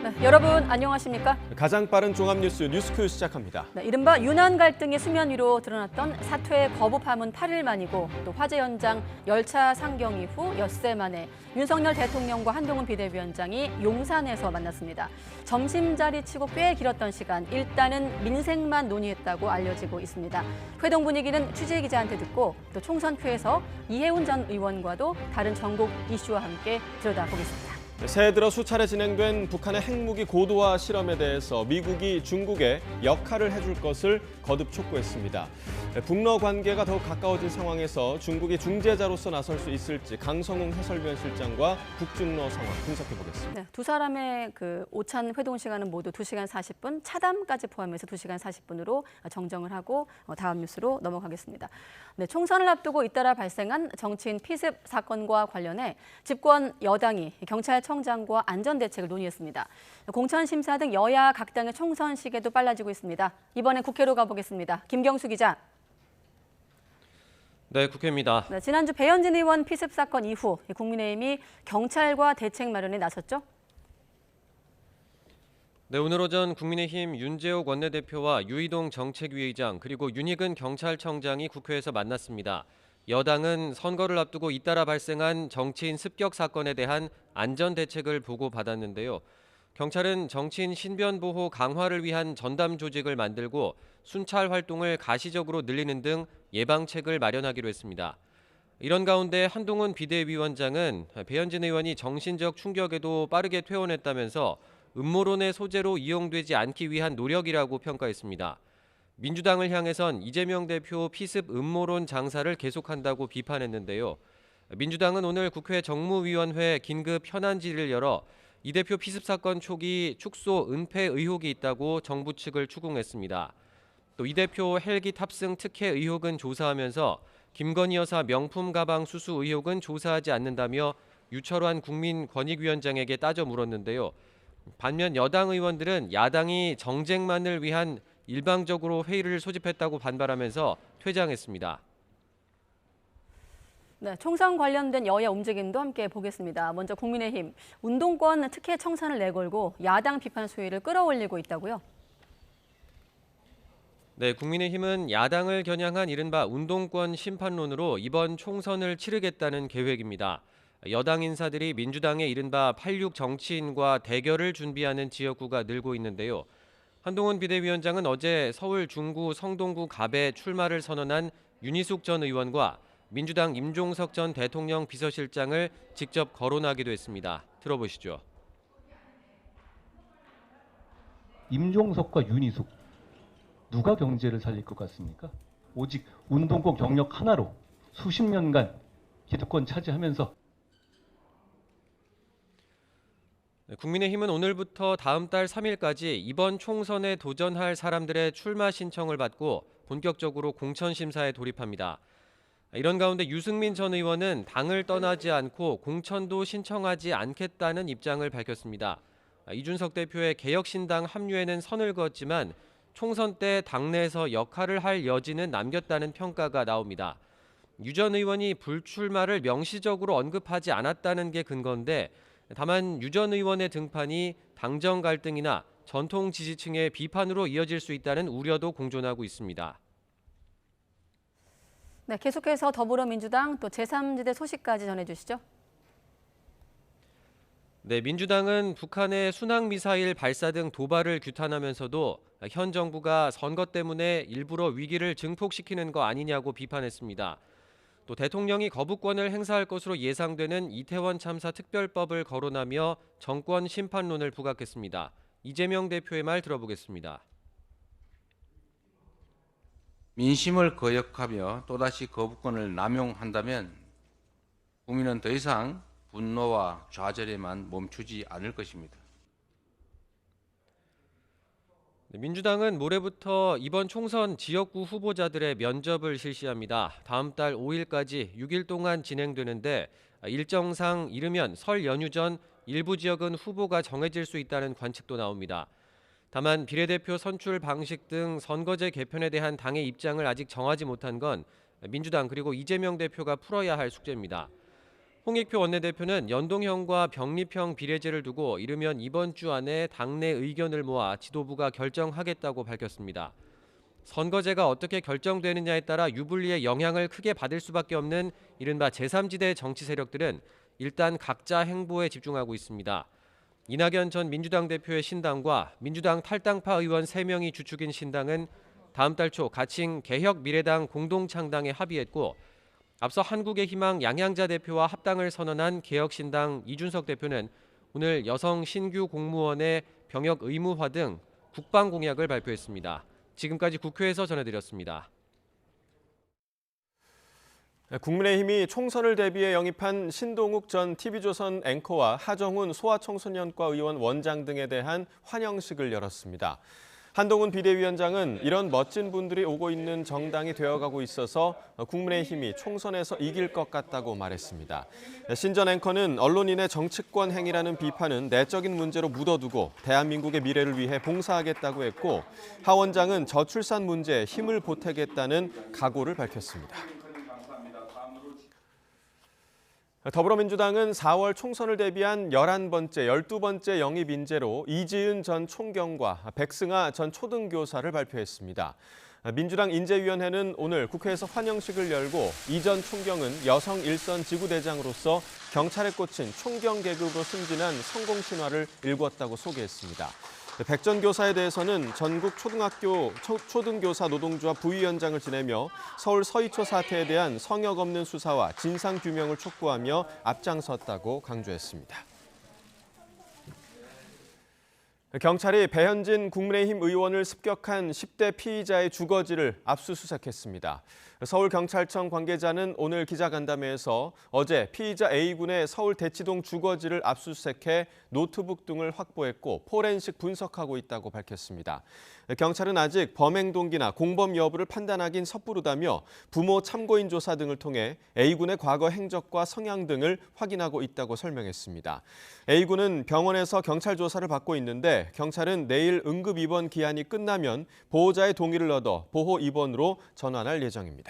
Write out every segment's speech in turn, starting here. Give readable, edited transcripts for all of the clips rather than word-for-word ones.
네, 여러분 안녕하십니까? 가장 빠른 종합뉴스 뉴스큐 시작합니다. 네, 이른바 유난 갈등이 수면 위로 드러났던 사퇴 거부 파문 8일 만이고 또 화재 현장 열차 상경 이후 엿새 만에 윤석열 대통령과 한동훈 비대위원장이 용산에서 만났습니다. 점심자리 치고 꽤 길었던 시간 일단은 민생만 논의했다고 알려지고 있습니다. 회동 분위기는 취재기자한테 듣고 또 총선표에서 이해운 전 의원과도 다른 전국 이슈와 함께 들여다보겠습니다. 새해 들어 수차례 진행된 북한의 핵무기 고도화 실험에 대해서 미국이 중국에 역할을 해줄 것을 거듭 촉구했습니다. 북러 관계가 더욱 가까워진 상황에서 중국이 중재자로서 나설 수 있을지 강성웅 해설위원 실장과 북중러 상황 분석해 보겠습니다. 네, 두 사람의 오찬 회동 시간은 모두 2시간 40분, 차담까지 포함해서 2시간 40분으로 정정을 하고 다음 뉴스로 넘어가겠습니다. 네, 총선을 앞두고 잇따라 발생한 정치인 피습 사건과 관련해 집권 여당이 경찰청장과 안전대책을 논의했습니다. 공천 심사 등 여야 각 당의 총선 시계도 빨라지고 있습니다. 이번엔 국회로 가보겠습니다. 김경수 기자. 네, 국회입니다. 네, 지난주 배현진 의원 피습 사건 이후 국민의힘이 경찰과 대책 마련에 나섰죠? 네, 오늘 오전 국민의힘 윤재옥 원내대표와 유이동 정책위의장 그리고 윤희근 경찰청장이 국회에서 만났습니다. 여당은 선거를 앞두고 잇따라 발생한 정치인 습격 사건에 대한 안전 대책을 보고받았는데요. 경찰은 정치인 신변 보호 강화를 위한 전담 조직을 만들고 순찰 활동을 가시적으로 늘리는 등 예방책을 마련하기로 했습니다. 이런 가운데 한동훈 비대위원장은 배현진 의원이 정신적 충격에도 빠르게 퇴원했다면서 음모론의 소재로 이용되지 않기 위한 노력이라고 평가했습니다. 민주당을 향해선 이재명 대표 피습 음모론 장사를 계속한다고 비판했는데요. 민주당은 오늘 국회 정무위원회 긴급 현안질을 열어 이 대표 피습 사건 초기 축소 은폐 의혹이 있다고 정부 측을 추궁했습니다. 또 이 대표 헬기 탑승 특혜 의혹은 조사하면서 김건희 여사 명품 가방 수수 의혹은 조사하지 않는다며 유철환 국민권익위원장에게 따져 물었는데요. 반면 여당 의원들은 야당이 정쟁만을 위한 일방적으로 회의를 소집했다고 반발하면서 퇴장했습니다. 네, 총선 관련된 여야 움직임도 함께 보겠습니다. 먼저 국민의힘, 운동권 특혜 청산을 내걸고 야당 비판 수위를 끌어올리고 있다고요? 네, 국민의힘은 야당을 겨냥한 이른바 운동권 심판론으로 이번 총선을 치르겠다는 계획입니다. 여당 인사들이 민주당의 이른바 86 정치인과 대결을 준비하는 지역구가 늘고 있는데요. 한동훈 비대위원장은 어제 서울 중구 성동구 갑에 출마를 선언한 윤희숙 전 의원과 민주당 임종석 전 대통령 비서실장을 직접 거론하기도 했습니다. 들어보시죠. 임종석과 윤희숙 누가 경제를 살릴 것 같습니까? 오직 운동권 경력 하나로 수십 년간 기득권 차지하면서 국민의힘은 오늘부터 다음 달 3일까지 이번 총선에 도전할 사람들의 출마 신청을 받고 본격적으로 공천 심사에 돌입합니다. 이런 가운데 유승민 전 의원은 당을 떠나지 않고 공천도 신청하지 않겠다는 입장을 밝혔습니다. 이준석 대표의 개혁신당 합류에는 선을 그었지만 총선 때 당내에서 역할을 할 여지는 남겼다는 평가가 나옵니다. 유 전 의원이 불출마를 명시적으로 언급하지 않았다는 게 근거인데 다만 유 전 의원의 등판이 당정 갈등이나 전통 지지층의 비판으로 이어질 수 있다는 우려도 공존하고 있습니다. 네, 계속해서 더불어민주당 또 제3지대 소식까지 전해주시죠. 네, 민주당은 북한의 순항미사일 발사 등 도발을 규탄하면서도 현 정부가 선거 때문에 일부러 위기를 증폭시키는 거 아니냐고 비판했습니다. 또 대통령이 거부권을 행사할 것으로 예상되는 이태원 참사 특별법을 거론하며 정권 심판론을 부각했습니다. 이재명 대표의 말 들어보겠습니다. 민심을 거역하며 또다시 거부권을 남용한다면 국민은 더 이상 분노와 좌절에만 멈추지 않을 것입니다. 민주당은 모레부터 이번 총선 지역구 후보자들의 면접을 실시합니다. 다음 달 5일까지 6일 동안 진행되는데 일정상 이르면 설 연휴 전 일부 지역은 후보가 정해질 수 있다는 관측도 나옵니다. 다만 비례대표 선출 방식 등 선거제 개편에 대한 당의 입장을 아직 정하지 못한 건 민주당 그리고 이재명 대표가 풀어야 할 숙제입니다. 홍익표 원내대표는 연동형과 병립형 비례제를 두고 이르면 이번 주 안에 당내 의견을 모아 지도부가 결정하겠다고 밝혔습니다. 선거제가 어떻게 결정되느냐에 따라 유불리의 영향을 크게 받을 수밖에 없는 이른바 제3지대 정치 세력들은 일단 각자 행보에 집중하고 있습니다. 이낙연 전 민주당 대표의 신당과 민주당 탈당파 의원 3명이 주축인 신당은 다음 달 초 가칭 개혁미래당 공동창당에 합의했고, 앞서 한국의 희망 양양자 대표와 합당을 선언한 개혁신당 이준석 대표는 오늘 여성 신규 공무원의 병역 의무화 등 국방 공약을 발표했습니다. 지금까지 국회에서 전해드렸습니다. 국민의힘이 총선을 대비해 영입한 신동욱 전 TV조선 앵커와 하정훈 소아청소년과 의원 원장 등에 대한 환영식을 열었습니다. 한동훈 비대위원장은 이런 멋진 분들이 오고 있는 정당이 되어가고 있어서 국민의힘이 총선에서 이길 것 같다고 말했습니다. 신 전 앵커는 언론인의 정치권 행위라는 비판은 내적인 문제로 묻어두고 대한민국의 미래를 위해 봉사하겠다고 했고, 하 원장은 저출산 문제에 힘을 보태겠다는 각오를 밝혔습니다. 더불어민주당은 4월 총선을 대비한 11번째, 12번째 영입 인재로 이지은 전 총경과 백승아 전 초등교사를 발표했습니다. 민주당 인재위원회는 오늘 국회에서 환영식을 열고 이 전 총경은 여성 일선 지구대장으로서 경찰에 꽂힌 총경 계급으로 승진한 성공 신화를 일궜다고 소개했습니다. 백 전 교사에 대해서는 전국 초등교사 노동조합 부위원장을 지내며 서울 서희초 사태에 대한 성역 없는 수사와 진상 규명을 촉구하며 앞장섰다고 강조했습니다. 경찰이 배현진 국민의힘 의원을 습격한 10대 피의자의 주거지를 압수수색했습니다. 서울경찰청 관계자는 오늘 기자간담회에서 어제 피의자 A군의 서울 대치동 주거지를 압수수색해 노트북 등을 확보했고 포렌식 분석하고 있다고 밝혔습니다. 경찰은 아직 범행 동기나 공범 여부를 판단하긴 섣부르다며 부모 참고인 조사 등을 통해 A군의 과거 행적과 성향 등을 확인하고 있다고 설명했습니다. A군은 병원에서 경찰 조사를 받고 있는데 경찰은 내일 응급 입원 기한이 끝나면 보호자의 동의를 얻어 보호 입원으로 전환할 예정입니다.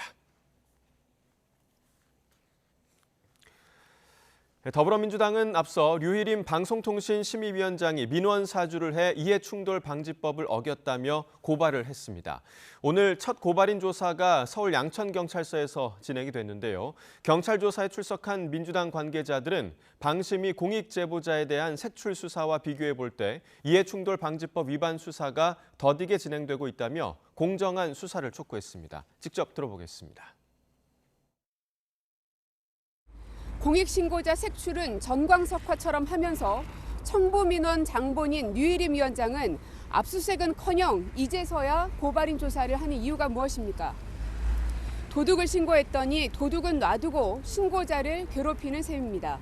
더불어민주당은 앞서 류일임 방송통신심의위원장이 민원 사주를 해 이해충돌 방지법을 어겼다며 고발을 했습니다. 오늘 첫 고발인 조사가 서울 양천경찰서에서 진행이 됐는데요. 경찰 조사에 출석한 민주당 관계자들은 방심이 공익 제보자에 대한 색출 수사와 비교해 볼 때 이해충돌 방지법 위반 수사가 더디게 진행되고 있다며 공정한 수사를 촉구했습니다. 직접 들어보겠습니다. 공익신고자 색출은 전광석화처럼 하면서 청부민원 장본인 류일임 위원장은 압수수색은커녕 이제서야 고발인 조사를 하는 이유가 무엇입니까? 도둑을 신고했더니 도둑은 놔두고 신고자를 괴롭히는 셈입니다.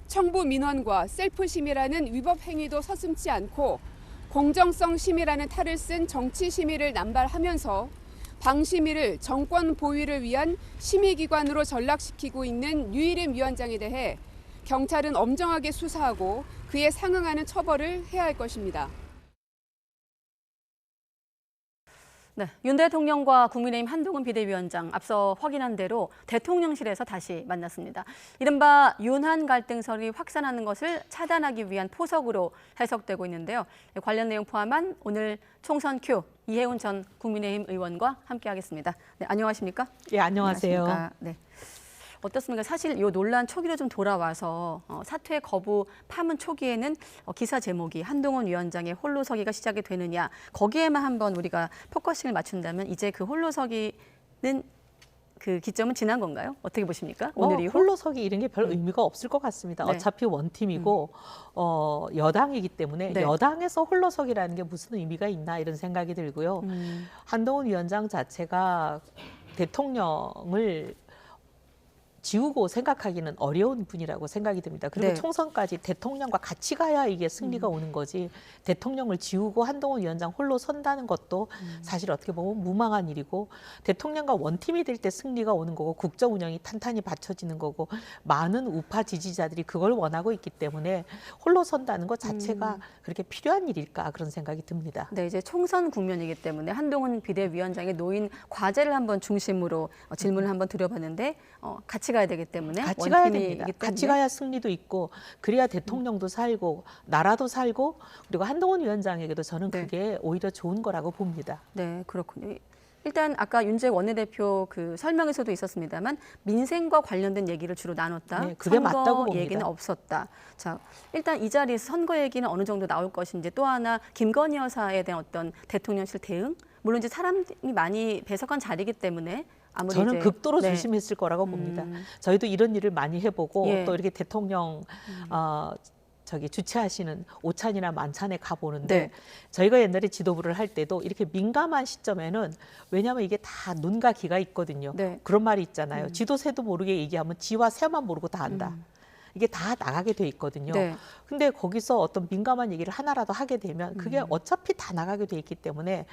청부민원과 셀프심의라는 위법 행위도 서슴지 않고 공정성 심의라는 탈을 쓴 정치 심의를 남발하면서 방심위를 정권 보위를 위한 심의기관으로 전락시키고 있는 류일임 위원장에 대해 경찰은 엄정하게 수사하고 그에 상응하는 처벌을 해야 할 것입니다. 네, 윤 대통령과 국민의힘 한동훈 비대위원장 앞서 확인한 대로 대통령실에서 다시 만났습니다. 이른바 윤한 갈등설이 확산하는 것을 차단하기 위한 포석으로 해석되고 있는데요. 관련 내용 포함한 오늘 총선 큐 이혜훈 전 국민의힘 의원과 함께하겠습니다. 네, 안녕하십니까? 예, 안녕하세요. 안녕하십니까? 네. 어떻습니까? 사실 이 논란 초기로 좀 돌아와서 사퇴 거부 파문 초기에는 기사 제목이 한동훈 위원장의 홀로서기가 시작이 되느냐 거기에만 한번 우리가 포커싱을 맞춘다면 이제 그 홀로서기는 그 기점은 지난 건가요? 어떻게 보십니까? 오늘 이후? 홀로서기 이런 게 별 의미가 없을 것 같습니다. 네. 어차피 원팀이고 여당이기 때문에 네. 여당에서 홀로서기라는 게 무슨 의미가 있나 이런 생각이 들고요. 한동훈 위원장 자체가 대통령을 지우고 생각하기는 어려운 분이라고 생각이 듭니다. 그리고 네. 총선까지 대통령과 같이 가야 이게 승리가 오는 거지 대통령을 지우고 한동훈 위원장 홀로 선다는 것도 사실 어떻게 보면 무망한 일이고 대통령과 원팀이 될 때 승리가 오는 거고 국정 운영이 탄탄히 받쳐지는 거고 많은 우파 지지자들이 그걸 원하고 있기 때문에 홀로 선다는 것 자체가 그렇게 필요한 일일까 그런 생각이 듭니다. 네, 이제 총선 국면이기 때문에 한동훈 비대위원장의 놓인 과제를 한번 중심으로 질문을 한번 드려봤는데 같이 가야 되기 때문에 같이 가야 원팀이기 됩니다. 때문에. 같이 가야 승리도 있고 그래야 대통령도 살고 나라도 살고 그리고 한동훈 위원장에게도 저는 네. 그게 오히려 좋은 거라고 봅니다. 네, 그렇군요. 일단 아까 윤재욱 원내대표 그 설명에서도 있었습니다만 민생과 관련된 얘기를 주로 나눴다. 네, 그게 선거 맞다고 봅니다. 얘기는 없었다. 자, 일단 이 자리에서 선거 얘기는 어느 정도 나올 것인지 또 하나 김건희 여사에 대한 어떤 대통령실 대응 물론 이제 사람이 많이 배석한 자리이기 때문에 아무리 저는 이제, 극도로 네. 조심했을 거라고 봅니다. 저희도 이런 일을 많이 해보고 예. 또 이렇게 대통령 주최하시는 오찬이나 만찬에 가보는데 네. 저희가 옛날에 지도부를 할 때도 이렇게 민감한 시점에는 왜냐하면 이게 다 눈과 귀가 있거든요. 네. 그런 말이 있잖아요. 지도 새도 모르게 얘기하면 지와 새만 모르고 다 안다. 이게 다 나가게 돼 있거든요. 네. 근데 거기서 어떤 민감한 얘기를 하나라도 하게 되면 그게 어차피 다 나가게 돼 있기 때문에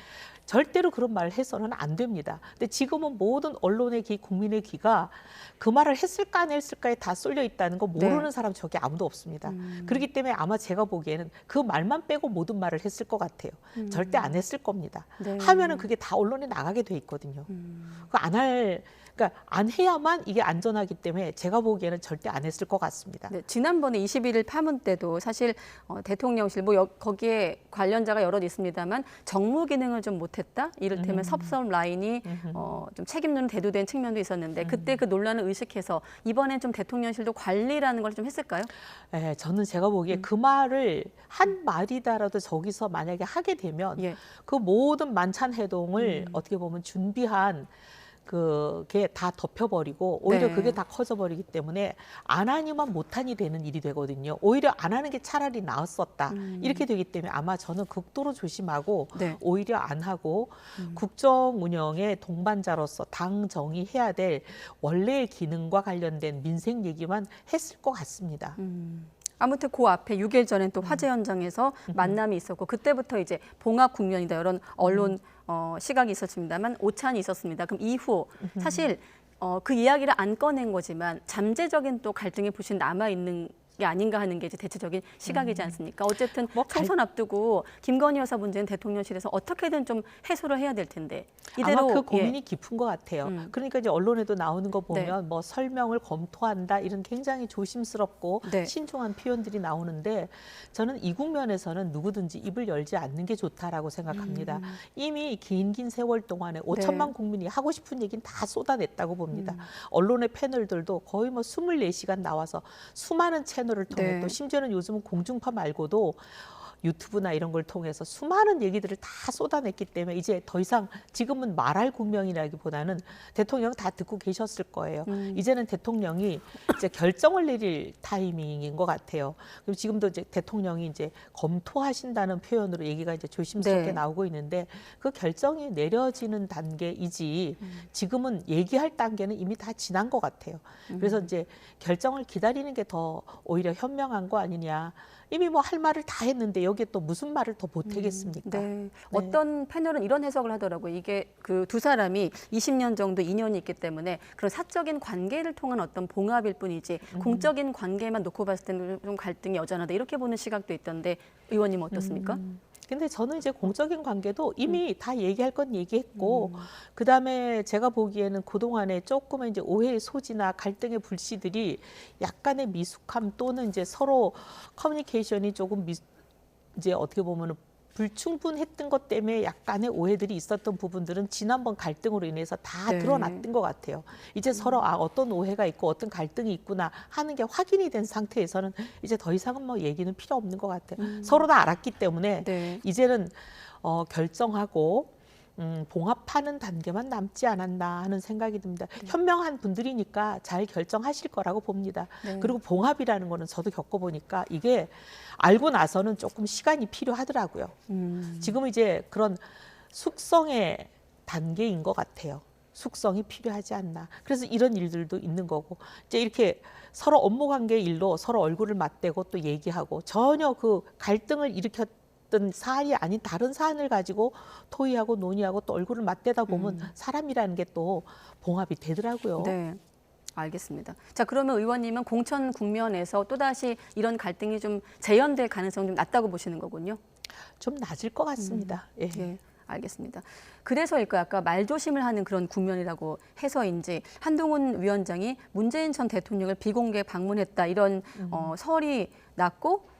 절대로 그런 말을 해서는 안 됩니다. 근데 지금은 모든 언론의 귀, 국민의 귀가 그 말을 했을까 안 했을까에 다 쏠려 있다는 거 모르는 네. 사람 저게 아무도 없습니다. 그렇기 때문에 아마 제가 보기에는 그 말만 빼고 모든 말을 했을 것 같아요. 절대 안 했을 겁니다. 네. 하면은 그게 다 언론에 나가게 돼 있거든요. 그러니까 안 해야만 이게 안전하기 때문에 제가 보기에는 절대 안 했을 것 같습니다. 네, 지난번에 21일 파문 때도 사실 대통령실 뭐 거기에 관련자가 여럿 있습니다만 정무 기능을 좀 못했다 이를테면 섭섭 라인이 좀 책임론을 대두된 측면도 있었는데 그때 그 논란을 의식해서 이번엔 좀 대통령실도 관리라는 걸 좀 했을까요? 네, 저는 제가 보기에 그 말을 한 말이다라도 저기서 만약에 하게 되면 예. 그 모든 만찬 해동을 어떻게 보면 준비한 그게 다 덮여버리고 오히려 네. 그게 다 커져버리기 때문에 안 하니만 못하니 되는 일이 되거든요. 오히려 안 하는 게 차라리 나았었다. 이렇게 되기 때문에 아마 저는 극도로 조심하고 네. 오히려 안 하고 국정 운영의 동반자로서 당 정의해야 될 원래의 기능과 관련된 민생 얘기만 했을 것 같습니다. 아무튼 그 앞에 6일 전엔 또 화재 현장에서 만남이 있었고 그때부터 이제 봉합 국면이다 이런 언론 시각이 있었습니다만 오찬이 있었습니다. 그럼 이후 사실 그 이야기를 안 꺼낸 거지만 잠재적인 또 갈등의 불씨는 남아 있는 게 아닌가 하는 게 이제 대체적인 시각이지 않습니까? 어쨌든 뭐 총선 앞두고 김건희 여사 문제는 대통령실에서 어떻게든 좀 해소를 해야 될 텐데 이대로 아마 그 고민이 예. 깊은 것 같아요. 그러니까 이제 언론에도 나오는 거 보면 네. 뭐 설명을 검토한다 이런 굉장히 조심스럽고 네. 신중한 표현들이 나오는데 저는 이 국면에서는 누구든지 입을 열지 않는 게 좋다라고 생각합니다. 이미 긴 세월 동안에 5천만 국민이 하고 싶은 얘기는 다 쏟아냈다고 봅니다. 언론의 패널들도 거의 뭐 24시간 나와서 수많은 채널을 통해 네. 또 심지어는 요즘은 공중파 말고도 유튜브나 이런 걸 통해서 수많은 얘기들을 다 쏟아냈기 때문에 이제 더 이상 지금은 말할 국면이라기보다는 대통령 다 듣고 계셨을 거예요. 이제는 대통령이 이제 결정을 내릴 타이밍인 것 같아요. 그리고 지금도 이제 대통령이 이제 검토하신다는 표현으로 얘기가 이제 조심스럽게 네. 나오고 있는데 그 결정이 내려지는 단계이지 지금은 얘기할 단계는 이미 다 지난 것 같아요. 그래서 이제 결정을 기다리는 게 더 오히려 현명한 거 아니냐. 이미 뭐 할 말을 다 했는데 여기에 또 무슨 말을 더 보태겠습니까? 네. 어떤 패널은 이런 해석을 하더라고요. 이게 그 두 사람이 20년 정도 인연이 있기 때문에 그런 사적인 관계를 통한 어떤 봉합일 뿐이지 공적인 관계만 놓고 봤을 때는 좀 갈등이 여전하다 이렇게 보는 시각도 있던데 의원님 어떻습니까? 근데 저는 이제 공적인 관계도 이미 다 얘기할 건 얘기했고 그다음에 제가 보기에는 그동안에 조금은 이제 오해의 소지나 갈등의 불씨들이 약간의 미숙함 또는 이제 서로 커뮤니케이션이 조금 이제 어떻게 보면은 불충분했던 것 때문에 약간의 오해들이 있었던 부분들은 지난번 갈등으로 인해서 다 네. 드러났던 것 같아요. 이제 서로 어떤 오해가 있고 어떤 갈등이 있구나 하는 게 확인이 된 상태에서는 이제 더 이상은 뭐 얘기는 필요 없는 것 같아요. 서로 다 알았기 때문에 네. 이제는 결정하고 봉합하는 단계만 남지 않았나 하는 생각이 듭니다. 현명한 분들이니까 잘 결정하실 거라고 봅니다. 네. 그리고 봉합이라는 거는 저도 겪어보니까 이게 알고 나서는 조금 시간이 필요하더라고요. 지금 이제 그런 숙성의 단계인 것 같아요. 숙성이 필요하지 않나. 그래서 이런 일들도 있는 거고 이제 이렇게 서로 업무 관계 일로 서로 얼굴을 맞대고 또 얘기하고 전혀 그 갈등을 일으켰던 사안이 아닌 다른 사안을 가지고 토의하고 논의하고 또 얼굴을 맞대다 보면 사람이라는 게 또 봉합이 되더라고요. 네. 알겠습니다. 자, 그러면 의원님은 공천 국면에서 또다시 이런 갈등이 좀 재현될 가능성이 좀 낮다고 보시는 거군요. 좀 낮을 것 같습니다. 예. 예. 알겠습니다. 그래서일까 아까 말조심을 하는 그런 국면이라고 해서인지 한동훈 위원장이 문재인 전 대통령을 비공개 방문했다 이런 설이 났고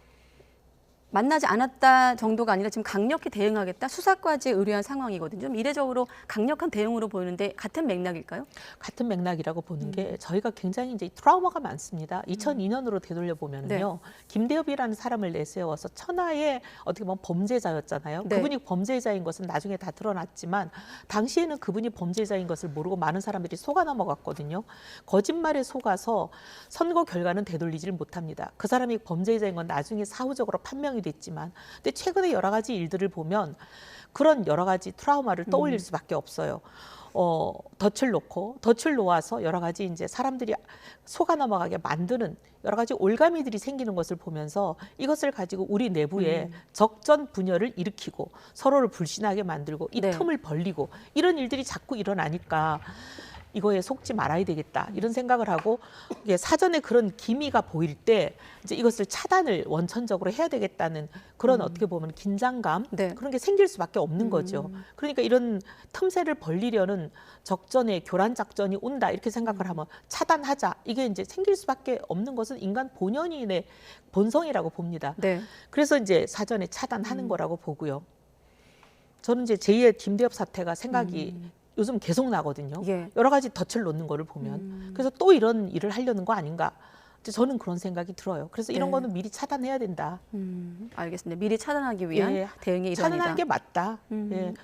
만나지 않았다 정도가 아니라 지금 강력히 대응하겠다 수사까지 의뢰한 상황이거든요. 좀 이례적으로 강력한 대응으로 보이는데 같은 맥락일까요? 같은 맥락이라고 보는 게 저희가 굉장히 이제 트라우마가 많습니다. 2002년으로 되돌려 보면은요, 김대엽이라는 사람을 내세워서 천하의 어떻게 보면 범죄자였잖아요. 네. 그분이 범죄자인 것은 나중에 다 드러났지만 당시에는 그분이 범죄자인 것을 모르고 많은 사람들이 속아 넘어갔거든요. 거짓말에 속아서 선거 결과는 되돌리지를 못합니다. 그 사람이 범죄자인 건 나중에 사후적으로 판명이 됐지만, 근데 최근에 여러 가지 일들을 보면 그런 여러 가지 트라우마를 떠올릴 수밖에 없어요. 덫을 놓아서 여러 가지 이제 사람들이 속아 넘어가게 만드는 여러 가지 올가미들이 생기는 것을 보면서 이것을 가지고 우리 내부에 적전 분열을 일으키고 서로를 불신하게 만들고 이 네. 틈을 벌리고 이런 일들이 자꾸 일어나니까 이거에 속지 말아야 되겠다 이런 생각을 하고 이게 사전에 그런 기미가 보일 때 이제 이것을 차단을 원천적으로 해야 되겠다는 그런 어떻게 보면 긴장감 네. 그런 게 생길 수밖에 없는 거죠. 그러니까 이런 틈새를 벌리려는 적전에 교란 작전이 온다 이렇게 생각을 하면 차단하자 이게 이제 생길 수밖에 없는 것은 인간 본연의 본성이라고 봅니다. 네. 그래서 이제 사전에 차단하는 거라고 보고요. 저는 이제 제2의 김대엽 사태가 생각이 요즘 계속 나거든요. 예. 여러 가지 덫을 놓는 거를 보면. 그래서 또 이런 일을 하려는 거 아닌가. 이제 저는 그런 생각이 들어요. 그래서 이런 네. 거는 미리 차단해야 된다. 알겠습니다. 미리 차단하기 위한 예. 대응의 일환이다. 차단하는 게 맞다.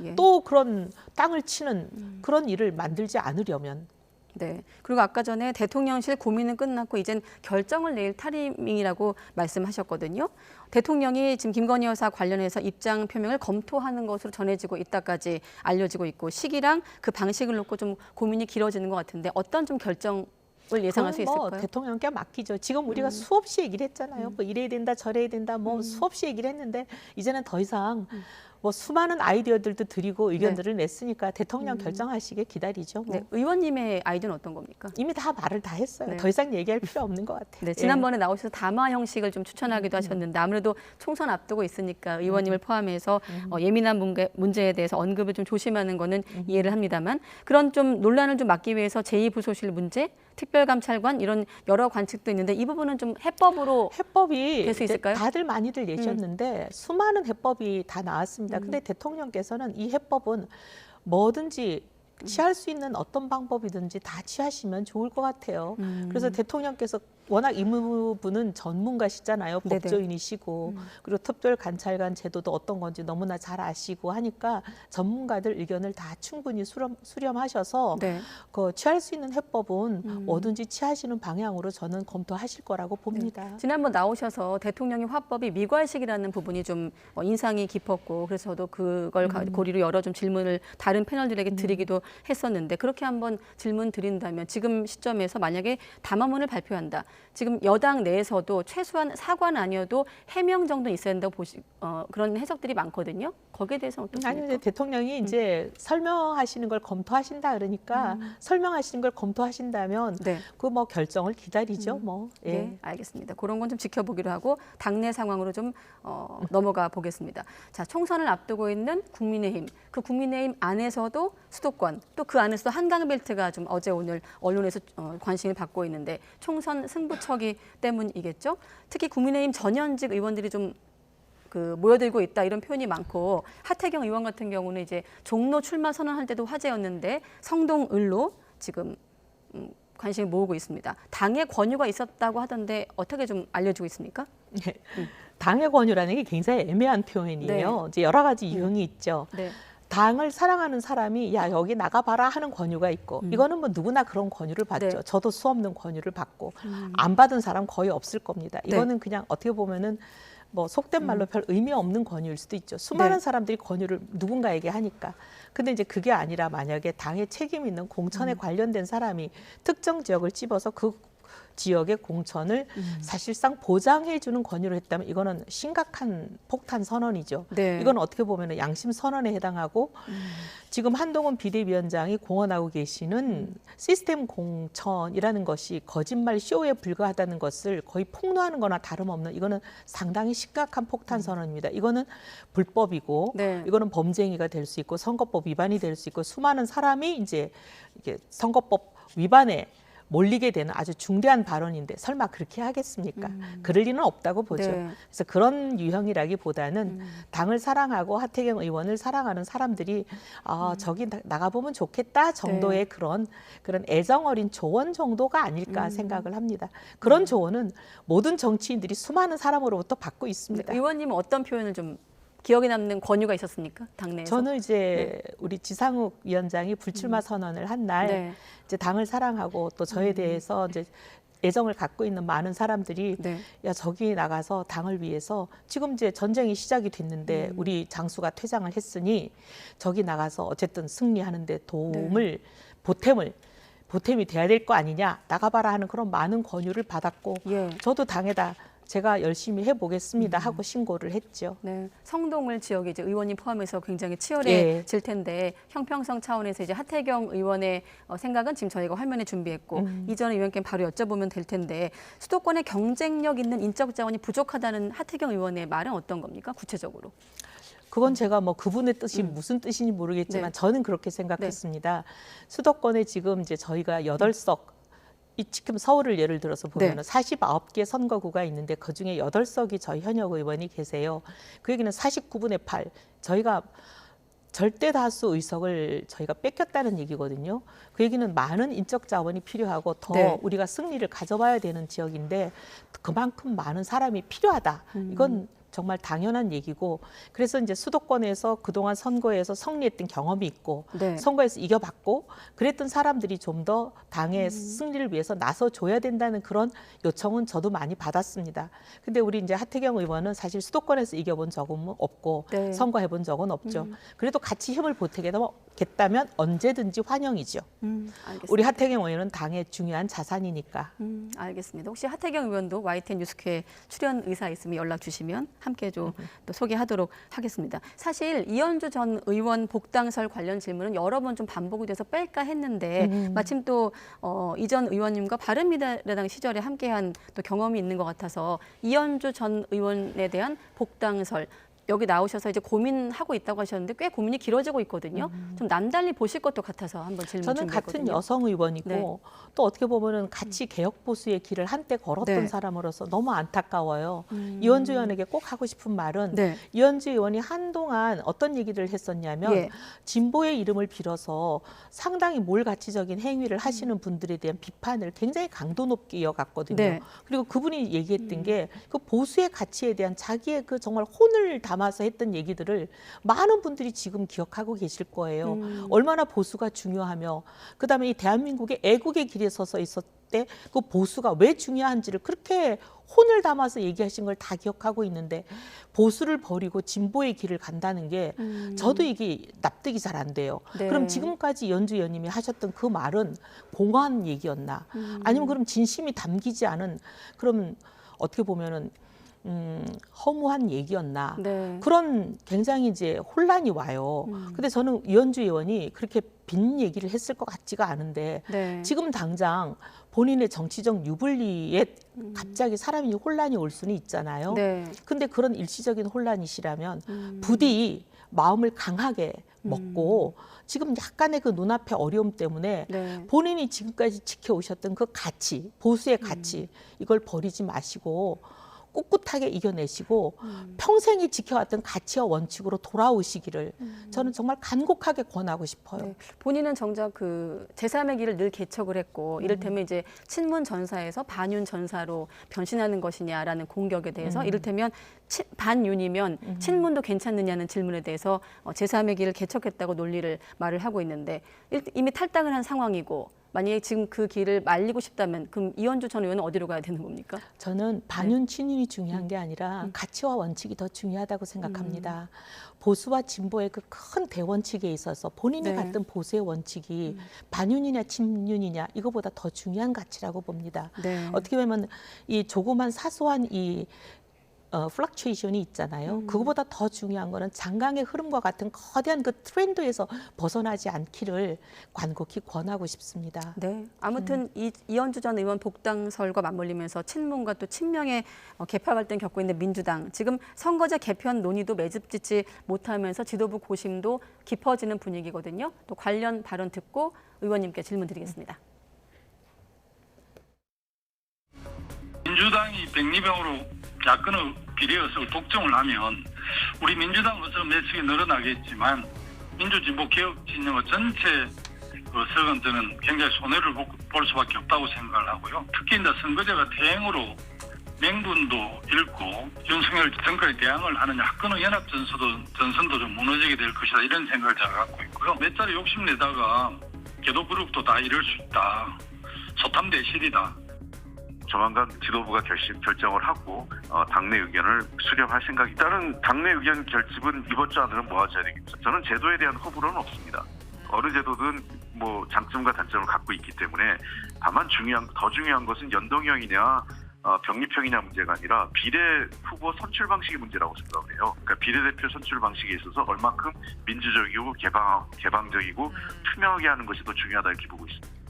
예. 또 그런 땅을 치는 그런 일을 만들지 않으려면. 네. 그리고 아까 전에 대통령실 고민은 끝났고 이젠 결정을 내릴 타이밍이라고 말씀하셨거든요. 대통령이 지금 김건희 여사 관련해서 입장 표명을 검토하는 것으로 전해지고 있다까지 알려지고 있고 시기랑 그 방식을 놓고 좀 고민이 길어지는 것 같은데 어떤 좀 결정을 예상할 수 그건 뭐 있을까요? 대통령께 맡기죠. 지금 우리가 수없이 얘기를 했잖아요. 뭐 이래야 된다, 저래야 된다, 뭐 수없이 얘기를 했는데 이제는 더 이상 뭐 수많은 아이디어들도 드리고 의견들을 냈으니까 대통령 결정하시게 기다리죠. 뭐. 네. 의원님의 아이디어는 어떤 겁니까? 이미 다 말을 다 했어요. 네. 더 이상 얘기할 필요 없는 것 같아요. 네, 지난번에 나오셔서 담화 형식을 좀 추천하기도 하셨는데 아무래도 총선 앞두고 있으니까 의원님을 포함해서 예민한 문제에 대해서 언급을 좀 조심하는 거는 이해를 합니다만 그런 좀 논란을 좀 막기 위해서 제2부소실 문제, 특별감찰관 이런 여러 관측도 있는데 이 부분은 좀 해법으로 해법이 될수 이제 있을까요? 다들 많이들 얘기하셨는데 수많은 해법이 다 나왔습니다. 근데 대통령께서는 이 해법은 뭐든지 취할 수 있는 어떤 방법이든지 다 취하시면 좋을 것 같아요. 그래서 대통령께서 워낙 이 부분은 전문가시잖아요. 네네. 법조인이시고 그리고 특별감찰관 제도도 어떤 건지 너무나 잘 아시고 하니까 전문가들 의견을 다 충분히 수렴하셔서 네. 그 취할 수 있는 해법은 뭐든지 취하시는 방향으로 저는 검토하실 거라고 봅니다. 지난번 나오셔서 대통령의 화법이 미괄식이라는 부분이 좀 인상이 깊었고 그래서 저도 그걸 고리로 여러 좀 질문을 다른 패널들에게 드리기도 했었는데 그렇게 한번 질문 드린다면 지금 시점에서 만약에 담화문을 발표한다. 지금 여당 내에서도 최소한 사과는 아니어도 해명 정도 있어야 된다고 그런 해석들이 많거든요. 거기에 대해서는 어떻습니까? 아니요, 이제 대통령이 이제 설명하시는 걸 검토하신다 그러니까 설명하시는 걸 검토하신다면 네. 그 뭐 결정을 기다리죠, 뭐. 예. 예, 알겠습니다. 그런 건 좀 지켜보기로 하고 당내 상황으로 좀 넘어가 보겠습니다. 자, 총선을 앞두고 있는 국민의힘. 그 국민의힘 안에서도 수도권, 또 그 안에서도 한강벨트가 좀 어제 오늘 언론에서 관심을 받고 있는데 총선 승부처기 때문이겠죠. 특히 국민의힘 전현직 의원들이 좀 모여들고 있다 이런 표현이 많고 하태경 의원 같은 경우는 이제 종로 출마 선언할 때도 화제였는데 성동을로 지금 관심을 모으고 있습니다. 당의 권유가 있었다고 하던데 어떻게 좀 알려지고 있습니까? 네. 당의 권유라는 게 굉장히 애매한 표현이에요. 네. 이제 여러 가지 유형이 있죠. 네. 당을 사랑하는 사람이 야 여기 나가봐라 하는 권유가 있고 이거는 뭐 누구나 그런 권유를 받죠. 네. 저도 수없는 권유를 받고 안 받은 사람 거의 없을 겁니다. 이거는 그냥 어떻게 보면은 뭐 속된 말로 별 의미 없는 권유일 수도 있죠. 수많은 네. 사람들이 권유를 누군가에게 하니까. 근데 이제 그게 아니라 만약에 당에 책임 있는 공천에 관련된 사람이 특정 지역을 찝어서 그 지역의 공천을 사실상 보장해주는 권유를 했다면 이거는 심각한 폭탄 선언이죠. 네. 이건 어떻게 보면 양심 선언에 해당하고 지금 한동훈 비대위원장이 공언하고 계시는 시스템 공천이라는 것이 거짓말 쇼에 불과하다는 것을 거의 폭로하는 거나 다름없는 이거는 상당히 심각한 폭탄 선언입니다. 이거는 불법이고 네. 이거는 범죄행위가 될 수 있고 선거법 위반이 될 수 있고 수많은 사람이 이제 이게 선거법 위반에 몰리게 되는 아주 중대한 발언인데 설마 그렇게 하겠습니까? 그럴 리는 없다고 보죠. 네. 그래서 그런 유형이라기보다는 당을 사랑하고 하태경 의원을 사랑하는 사람들이 저기 나가보면 좋겠다 정도의 그런 애정 어린 조언 정도가 아닐까 생각을 합니다. 그런 조언은 모든 정치인들이 수많은 사람으로부터 받고 있습니다. 의원님은 어떤 표현을 좀 기억에 남는 권유가 있었습니까? 당내에서. 저는 이제 우리 지상욱 위원장이 불출마 선언을 한 날 네. 이제 당을 사랑하고 또 저에 대해서 이제 애정을 갖고 있는 많은 사람들이 네. 야 저기 나가서 당을 위해서 지금 이제 전쟁이 시작이 됐는데 우리 장수가 퇴장을 했으니 저기 나가서 어쨌든 승리하는데 도움을 보탬이 돼야 될 거 아니냐 나가봐라 하는 그런 많은 권유를 받았고 예. 저도 당에다 제가 열심히 해보겠습니다 하고 신고를 했죠. 네, 성동을 지역에 이제 의원님 포함해서 굉장히 치열해질 예. 텐데 형평성 차원에서 이제 하태경 의원의 생각은 지금 저희가 화면에 준비했고 이전 의원께 바로 여쭤보면 될 텐데 수도권에 경쟁력 있는 인적 자원이 부족하다는 하태경 의원의 말은 어떤 겁니까? 구체적으로. 그건 제가 뭐 그분의 뜻이 무슨 뜻인지 모르겠지만 네. 저는 그렇게 생각했습니다. 수도권에 지금 이제 저희가 8석 지금 서울을 예를 들어서 보면은 49개 선거구가 있는데 그중에 8석이 저희 현역 의원이 계세요. 그 얘기는 49분의 8. 저희가 절대 다수 의석을 저희가 뺏겼다는 얘기거든요. 그 얘기는 많은 인적 자원이 필요하고 더 우리가 승리를 가져봐야 되는 지역인데 그만큼 많은 사람이 필요하다. 이건 정말 당연한 얘기고 그래서 이제 수도권에서 그동안 선거에서 승리했던 경험이 있고 선거에서 이겨봤고 그랬던 사람들이 좀 더 당의 승리를 위해서 나서줘야 된다는 그런 요청은 저도 많이 받았습니다. 근데 우리 이제 하태경 의원은 사실 수도권에서 이겨본 적은 없고 선거해본 적은 없죠. 그래도 같이 힘을 보태겠다면 언제든지 환영이죠. 알겠습니다. 우리 하태경 의원은 당의 중요한 자산이니까. 알겠습니다. 혹시 하태경 의원도 YTN 뉴스큐에 출연 의사 있으면 연락 주시면 함께 좀 또 소개하도록 하겠습니다. 사실 이현주 전 의원 복당설 관련 질문은 여러 번 좀 반복이 돼서 뺄까 했는데 마침 또 이전 의원님과 바른미래당 시절에 함께한 또 경험이 있는 것 같아서 이현주 전 의원에 대한 복당설 여기 나오셔서 이제 고민하고 있다고 하셨는데 꽤 고민이 길어지고 있거든요. 좀 남달리 보실 것도 같아서 한번 질문 저는 준비했거든요. 같은 여성 의원이고 또 어떻게 보면은 같이 개혁 보수의 길을 한때 걸었던 사람으로서 너무 안타까워요. 이현주 의원에게 꼭 하고 싶은 말은 이현주 의원이 한동안 어떤 얘기를 했었냐면 진보의 이름을 빌어서 상당히 몰가치적인 행위를 하시는 분들에 대한 비판을 굉장히 강도 높게 이어갔거든요. 그리고 그분이 얘기했던 게 그 보수의 가치에 대한 자기의 그 정말 혼을 담아서 했던 얘기들을 많은 분들이 지금 기억하고 계실 거예요. 얼마나 보수가 중요하며 그다음에 이 대한민국의 애국의 길에 서서 있었을 때 그 보수가 왜 중요한지를 그렇게 혼을 담아서 얘기하신 걸 다 기억하고 있는데 보수를 버리고 진보의 길을 간다는 게 저도 이게 납득이 잘 안 돼요. 그럼 지금까지 이현주 의원님이 하셨던 그 말은 공허한 얘기였나? 아니면 그럼 진심이 담기지 않은 그럼 어떻게 보면은 허무한 얘기였나 그런 굉장히 이제 혼란이 와요. 근데 저는 이현주 의원이 그렇게 빈 얘기를 했을 것 같지가 않은데 지금 당장 본인의 정치적 유불리에 갑자기 사람이 혼란이 올 수는 있잖아요. 근데 그런 일시적인 혼란이시라면 부디 마음을 강하게 먹고 지금 약간의 그 눈앞의 어려움 때문에 본인이 지금까지 지켜오셨던 그 가치, 보수의 가치 이걸 버리지 마시고 꿋꿋하게 이겨내시고 평생이 지켜왔던 가치와 원칙으로 돌아오시기를 저는 정말 간곡하게 권하고 싶어요. 본인은 정작 그 제3의 길을 늘 개척을 했고 이를테면 이제 친문 전사에서 반윤 전사로 변신하는 것이냐라는 공격에 대해서 이를테면 반윤이면 친문도 괜찮느냐는 질문에 대해서 제3의 길을 개척했다고 말을 하고 있는데 이미 탈당을 한 상황이고 만약에 지금 그 길을 말리고 싶다면 그럼 이현주 전 의원은 어디로 가야 되는 겁니까? 저는 반윤 친윤이 중요한 게 아니라 가치와 원칙이 더 중요하다고 생각합니다. 보수와 진보의 그 큰 대원칙에 있어서 본인이 네. 갖던 보수의 원칙이 반윤이냐 친윤이냐 이거보다 더 중요한 가치라고 봅니다. 네. 어떻게 보면 이 조그만 사소한 이 플럭추에이션이 있잖아요. 그거보다 더 중요한 거는 장강의 흐름과 같은 거대한 그 트렌드에서 벗어나지 않기를 간곡히 권하고 싶습니다. 네. 아무튼 이현주 전 의원 복당설과 맞물리면서 친문과 또 친명의 개파 갈등 겪고 있는 민주당. 지금 선거제 개편 논의도 매듭짓지 못하면서 지도부 고심도 깊어지는 분위기거든요. 또 관련 발언 듣고 의원님께 질문 드리겠습니다. 민주당이 백리병으로 야권의 비례 의석을 독점을 하면 우리 민주당 의석 매측이 늘어나겠지만 민주진보 개혁 진영의 전체 의석은 저는 굉장히 손해를 볼 수밖에 없다고 생각을 하고요. 특히 이제 선거제가 대행으로 맹분도 잃고 윤석열 정권에 대항을 하는 야권의 연합 전선도 좀 무너지게 될 것이다 이런 생각을 제가 갖고 있고요. 몇 자리 욕심내다가 개도 그룹도 다 이럴 수 있다. 소탐대실이다. 조만간 지도부가 결정을 하고 당내 의견을 수렴할 생각이 따른 당내 의견 결집은 이번 주 안으로 모아져야 되겠죠. 저는 제도에 대한 호불호는 없습니다. 어느 제도든 뭐 장점과 단점을 갖고 있기 때문에 다만 더 중요한 것은 연동형이냐 병립형이냐 문제가 아니라 비례 후보 선출 방식의 문제라고 생각을 해요. 그러니까 비례대표 선출 방식에 있어서 얼마큼 민주적이고 개방적이고 투명하게 하는 것이 더 중요하다 이렇게 보고 있습니다.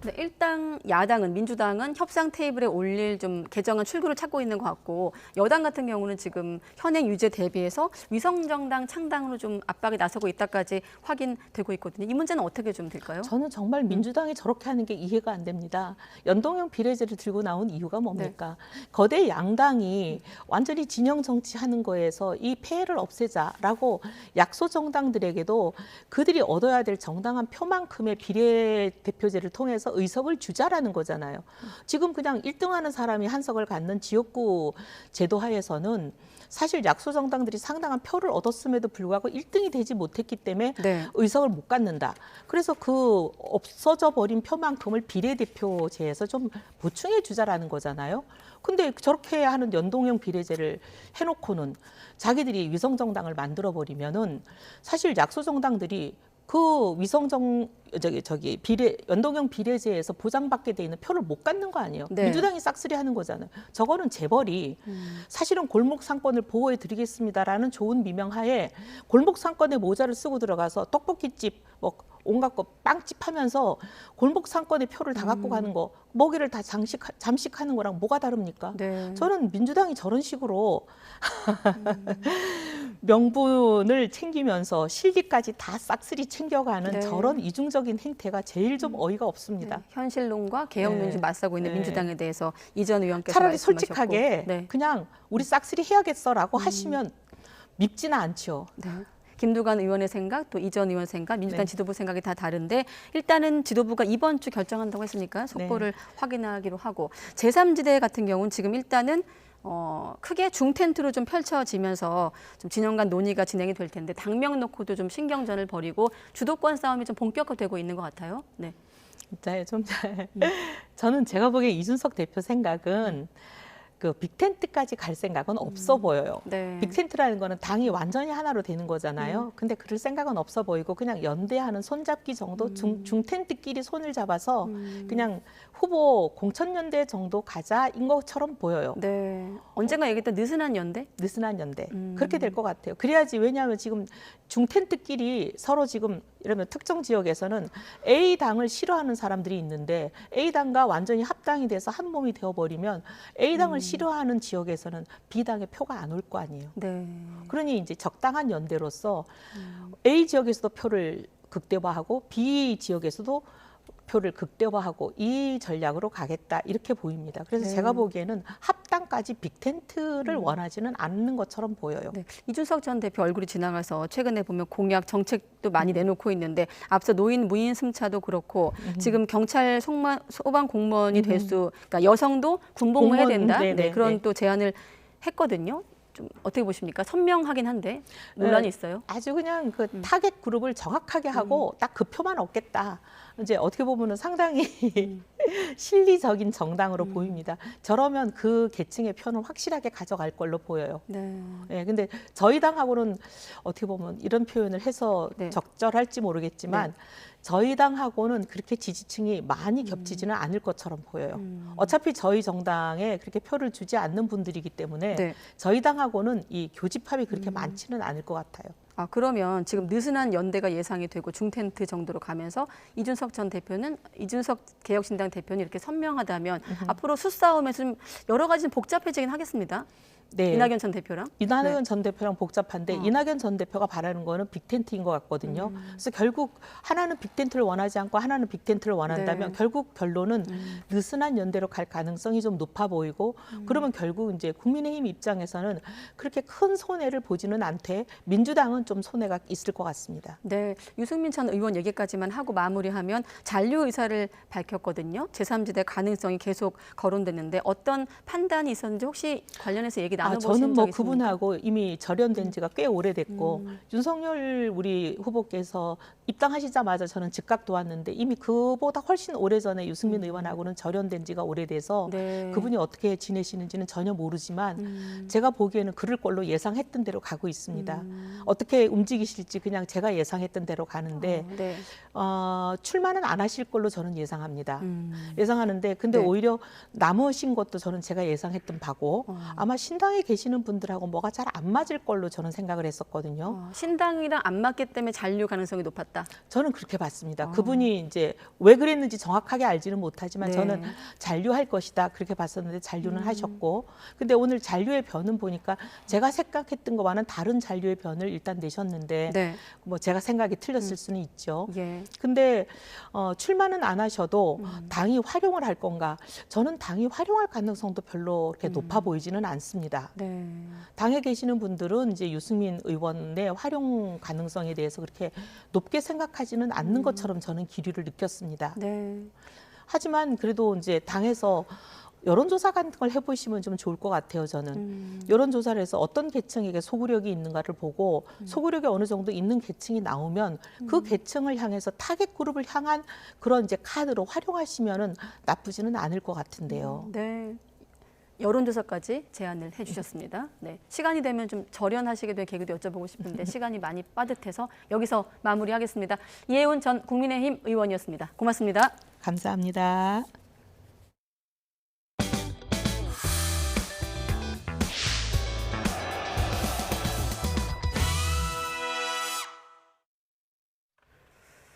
네, 일단 야당은 민주당은 협상 테이블에 올릴 좀 개정안 출구를 찾고 있는 것 같고 여당 같은 경우는 지금 현행 유죄 대비해서 위성정당 창당으로 좀 압박에 나서고 있다까지 확인되고 있거든요. 이 문제는 어떻게 좀 될까요? 저는 정말 민주당이 저렇게 하는 게 이해가 안 됩니다. 연동형 비례제를 들고 나온 이유가 뭡니까? 거대 양당이 완전히 진영 정치하는 거에서 이 폐해를 없애자라고 약소 정당들에게도 그들이 얻어야 될 정당한 표만큼의 비례대표제를 통해서 의석을 주자라는 거잖아요. 지금 그냥 1등하는 사람이 한 석을 갖는 지역구 제도 하에서는 사실 약소 정당들이 상당한 표를 얻었음에도 불구하고 1등이 되지 못했기 때문에 네. 의석을 못 갖는다. 그래서 그 없어져 버린 표만큼을 비례대표제에서 좀 보충해 주자라는 거잖아요. 근데 저렇게 하는 연동형 비례제를 해놓고는 자기들이 위성정당을 만들어 버리면은 사실 약소 정당들이 그 연동형 비례제에서 보장받게 돼 있는 표를 못 갖는 거 아니에요. 네. 민주당이 싹쓸이 하는 거잖아요. 저거는 재벌이 사실은 골목 상권을 보호해 드리겠습니다라는 좋은 미명하에 골목 상권에 모자를 쓰고 들어가서 떡볶이집 뭐 온갖 거 빵집 하면서 골목 상권의 표를 다 갖고 가는 거 먹이를 다 잠식하는 거랑 뭐가 다릅니까? 네. 저는 민주당이 저런 식으로 명분을 챙기면서 실리까지 다 싹쓸이 챙겨가는 네. 저런 이중적인 행태가 제일 좀 어이가 없습니다. 네, 현실론과 개혁론이 좀 맞서고 있는 네. 민주당에 대해서 이전 의원께서 차라리 말씀하셨고. 솔직하게 네. 그냥 우리 싹쓸이 해야겠어라고 하시면 밉지는 않죠. 네. 김두관 의원의 생각, 또 이전 의원 생각, 민주당 네. 지도부 생각이 다 다른데 일단은 지도부가 이번 주 결정한다고 했으니까 속보를 확인하기로 하고 제3지대 같은 경우는 지금 일단은 크게 중텐트로 좀 펼쳐지면서 좀 진영 간 논의가 진행이 될 텐데 당명 놓고도 좀 신경전을 벌이고 주도권 싸움이 좀 본격화되고 있는 것 같아요. 네. 네, 저는 제가 보기에 이준석 대표 생각은 그 빅텐트까지 갈 생각은 없어 보여요. 네. 빅텐트라는 거는 당이 완전히 하나로 되는 거잖아요. 근데 그럴 생각은 없어 보이고 그냥 연대하는 손잡기 정도 중텐트끼리 손을 잡아서 그냥 후보 공천연대 정도 가자인 것처럼 보여요. 네. 언젠가 얘기했던 느슨한 연대? 느슨한 연대. 그렇게 될 것 같아요. 그래야지 왜냐하면 지금 중텐트끼리 서로 지금 이러면 특정 지역에서는 A당을 싫어하는 사람들이 있는데 A당과 완전히 합당이 돼서 한 몸이 되어버리면 A당을 싫어하는 지역에서는 B당의 표가 안 올 거 아니에요. 네. 그러니 이제 적당한 연대로서 A 지역에서도 표를 극대화하고 B 지역에서도 표를 극대화하고 이 전략으로 가겠다 이렇게 보입니다. 그래서 네. 제가 보기에는 합당까지 빅텐트를 원하지는 않는 것처럼 보여요. 네. 이준석 전 대표 얼굴이 지나가서 최근에 보면 공약 정책도 많이 내놓고 있는데 앞서 노인 무인 승차도 그렇고 지금 경찰 소방 공무원이 될 수, 그러니까 여성도 군복무 해야 된다. 네네, 그런 네. 또 제안을 했거든요. 좀 어떻게 보십니까? 선명하긴 한데 논란이 있어요. 아주 그냥 그 타겟 그룹을 정확하게 하고 딱 그 표만 얻겠다. 이제 어떻게 보면은 상당히 실리적인 정당으로 보입니다. 저러면 그 계층의 표는 확실하게 가져갈 걸로 보여요. 네. 예, 근데 저희 당하고는 어떻게 보면 이런 표현을 해서 네. 적절할지 모르겠지만 저희 당하고는 그렇게 지지층이 많이 겹치지는 않을 것처럼 보여요. 어차피 저희 정당에 그렇게 표를 주지 않는 분들이기 때문에 네. 저희 당하고는 이 교집합이 그렇게 많지는 않을 것 같아요. 아, 그러면 지금 느슨한 연대가 예상이 되고 중텐트 정도로 가면서 이준석 개혁신당 대표는 이렇게 선명하다면 앞으로 수싸움에서 좀 여러 가지 복잡해지긴 하겠습니다. 네. 이낙연 전 대표랑. 이낙연 전 대표랑 복잡한데 이낙연 전 대표가 바라는 거는 빅텐트인 것 같거든요. 그래서 결국 하나는 빅텐트를 원하지 않고 하나는 빅텐트를 원한다면 결국 결론은 느슨한 연대로 갈 가능성이 좀 높아 보이고 그러면 결국 이제 국민의힘 입장에서는 그렇게 큰 손해를 보지는 않되 민주당은 좀 손해가 있을 것 같습니다. 네, 유승민 전 의원 얘기까지만 하고 마무리하면 잔류 의사를 밝혔거든요. 제3지대 가능성이 계속 거론됐는데 어떤 판단이 있었는지 혹시 관련해서 얘기 나눠보신 저는 뭐 적 있습니까? 그분하고 이미 절연된 지가 꽤 오래됐고 윤석열 우리 후보께서 입당하시자마자 저는 즉각 도왔는데 이미 그보다 훨씬 오래전에 유승민 의원하고는 절연된 지가 오래돼서 네. 그분이 어떻게 지내시는지는 전혀 모르지만 제가 보기에는 그럴 걸로 예상했던 대로 가고 있습니다. 어떻게 움직이실지 그냥 제가 예상했던 대로 가는데 네. 출마는 안 하실 걸로 저는 예상합니다. 예상하는데 근데 네. 오히려 남으신 것도 저는 제가 예상했던 바고 아마 신당에 계시는 분들하고 뭐가 잘 안 맞을 걸로 저는 생각을 했었거든요. 신당이랑 안 맞기 때문에 잔류 가능성이 높았다. 저는 그렇게 봤습니다. 그분이 이제 왜 그랬는지 정확하게 알지는 못하지만 네. 저는 잔류할 것이다 그렇게 봤었는데 잔류는 하셨고 근데 오늘 잔류의 변은 보니까 제가 생각했던 것과는 다른 잔류의 변을 일단 내셨는데 네. 뭐 제가 생각이 틀렸을 수는 있죠. 예. 근데 출마는 안 하셔도 당이 활용을 할 건가? 저는 당이 활용할 가능성도 별로 그렇게 높아 보이지는 않습니다. 네. 당에 계시는 분들은 이제 유승민 의원의 활용 가능성에 대해서 그렇게 높게 생각하지는 않는 것처럼 저는 기류를 느꼈습니다. 네. 하지만 그래도 이제 당에서 여론조사 같은 걸 해보시면 좀 좋을 것 같아요, 저는. 여론조사를 해서 어떤 계층에게 소구력이 있는가를 보고 소구력이 어느 정도 있는 계층이 나오면 그 계층을 향해서 타겟 그룹을 향한 그런 이제 카드로 활용하시면은 나쁘지는 않을 것 같은데요. 네. 여론조사까지 제안을 해주셨습니다. 네. 시간이 되면 좀 절연하시게 될 계기도 여쭤보고 싶은데 시간이 많이 빠듯해서 여기서 마무리하겠습니다. 이혜훈 전 국민의힘 의원이었습니다. 고맙습니다. 감사합니다.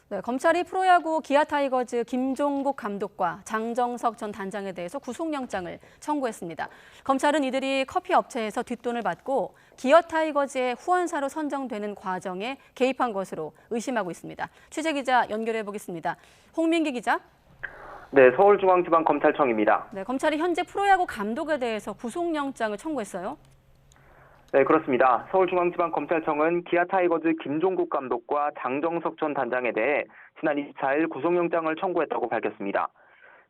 네, 검찰이 프로야구 기아 타이거즈 김종국 감독과 장정석 전 단장에 대해서 구속영장을 청구했습니다. 검찰은 이들이 커피 업체에서 뒷돈을 받고 기아 타이거즈의 후원사로 선정되는 과정에 개입한 것으로 의심하고 있습니다. 취재기자 연결해 보겠습니다. 홍민기 기자. 네, 서울중앙지방검찰청입니다. 네, 검찰이 현재 프로야구 감독에 대해서 구속영장을 청구했어요. 네, 그렇습니다. 서울중앙지방검찰청은 기아 타이거즈 김종국 감독과 장정석 전 단장에 대해 지난 24일 구속영장을 청구했다고 밝혔습니다.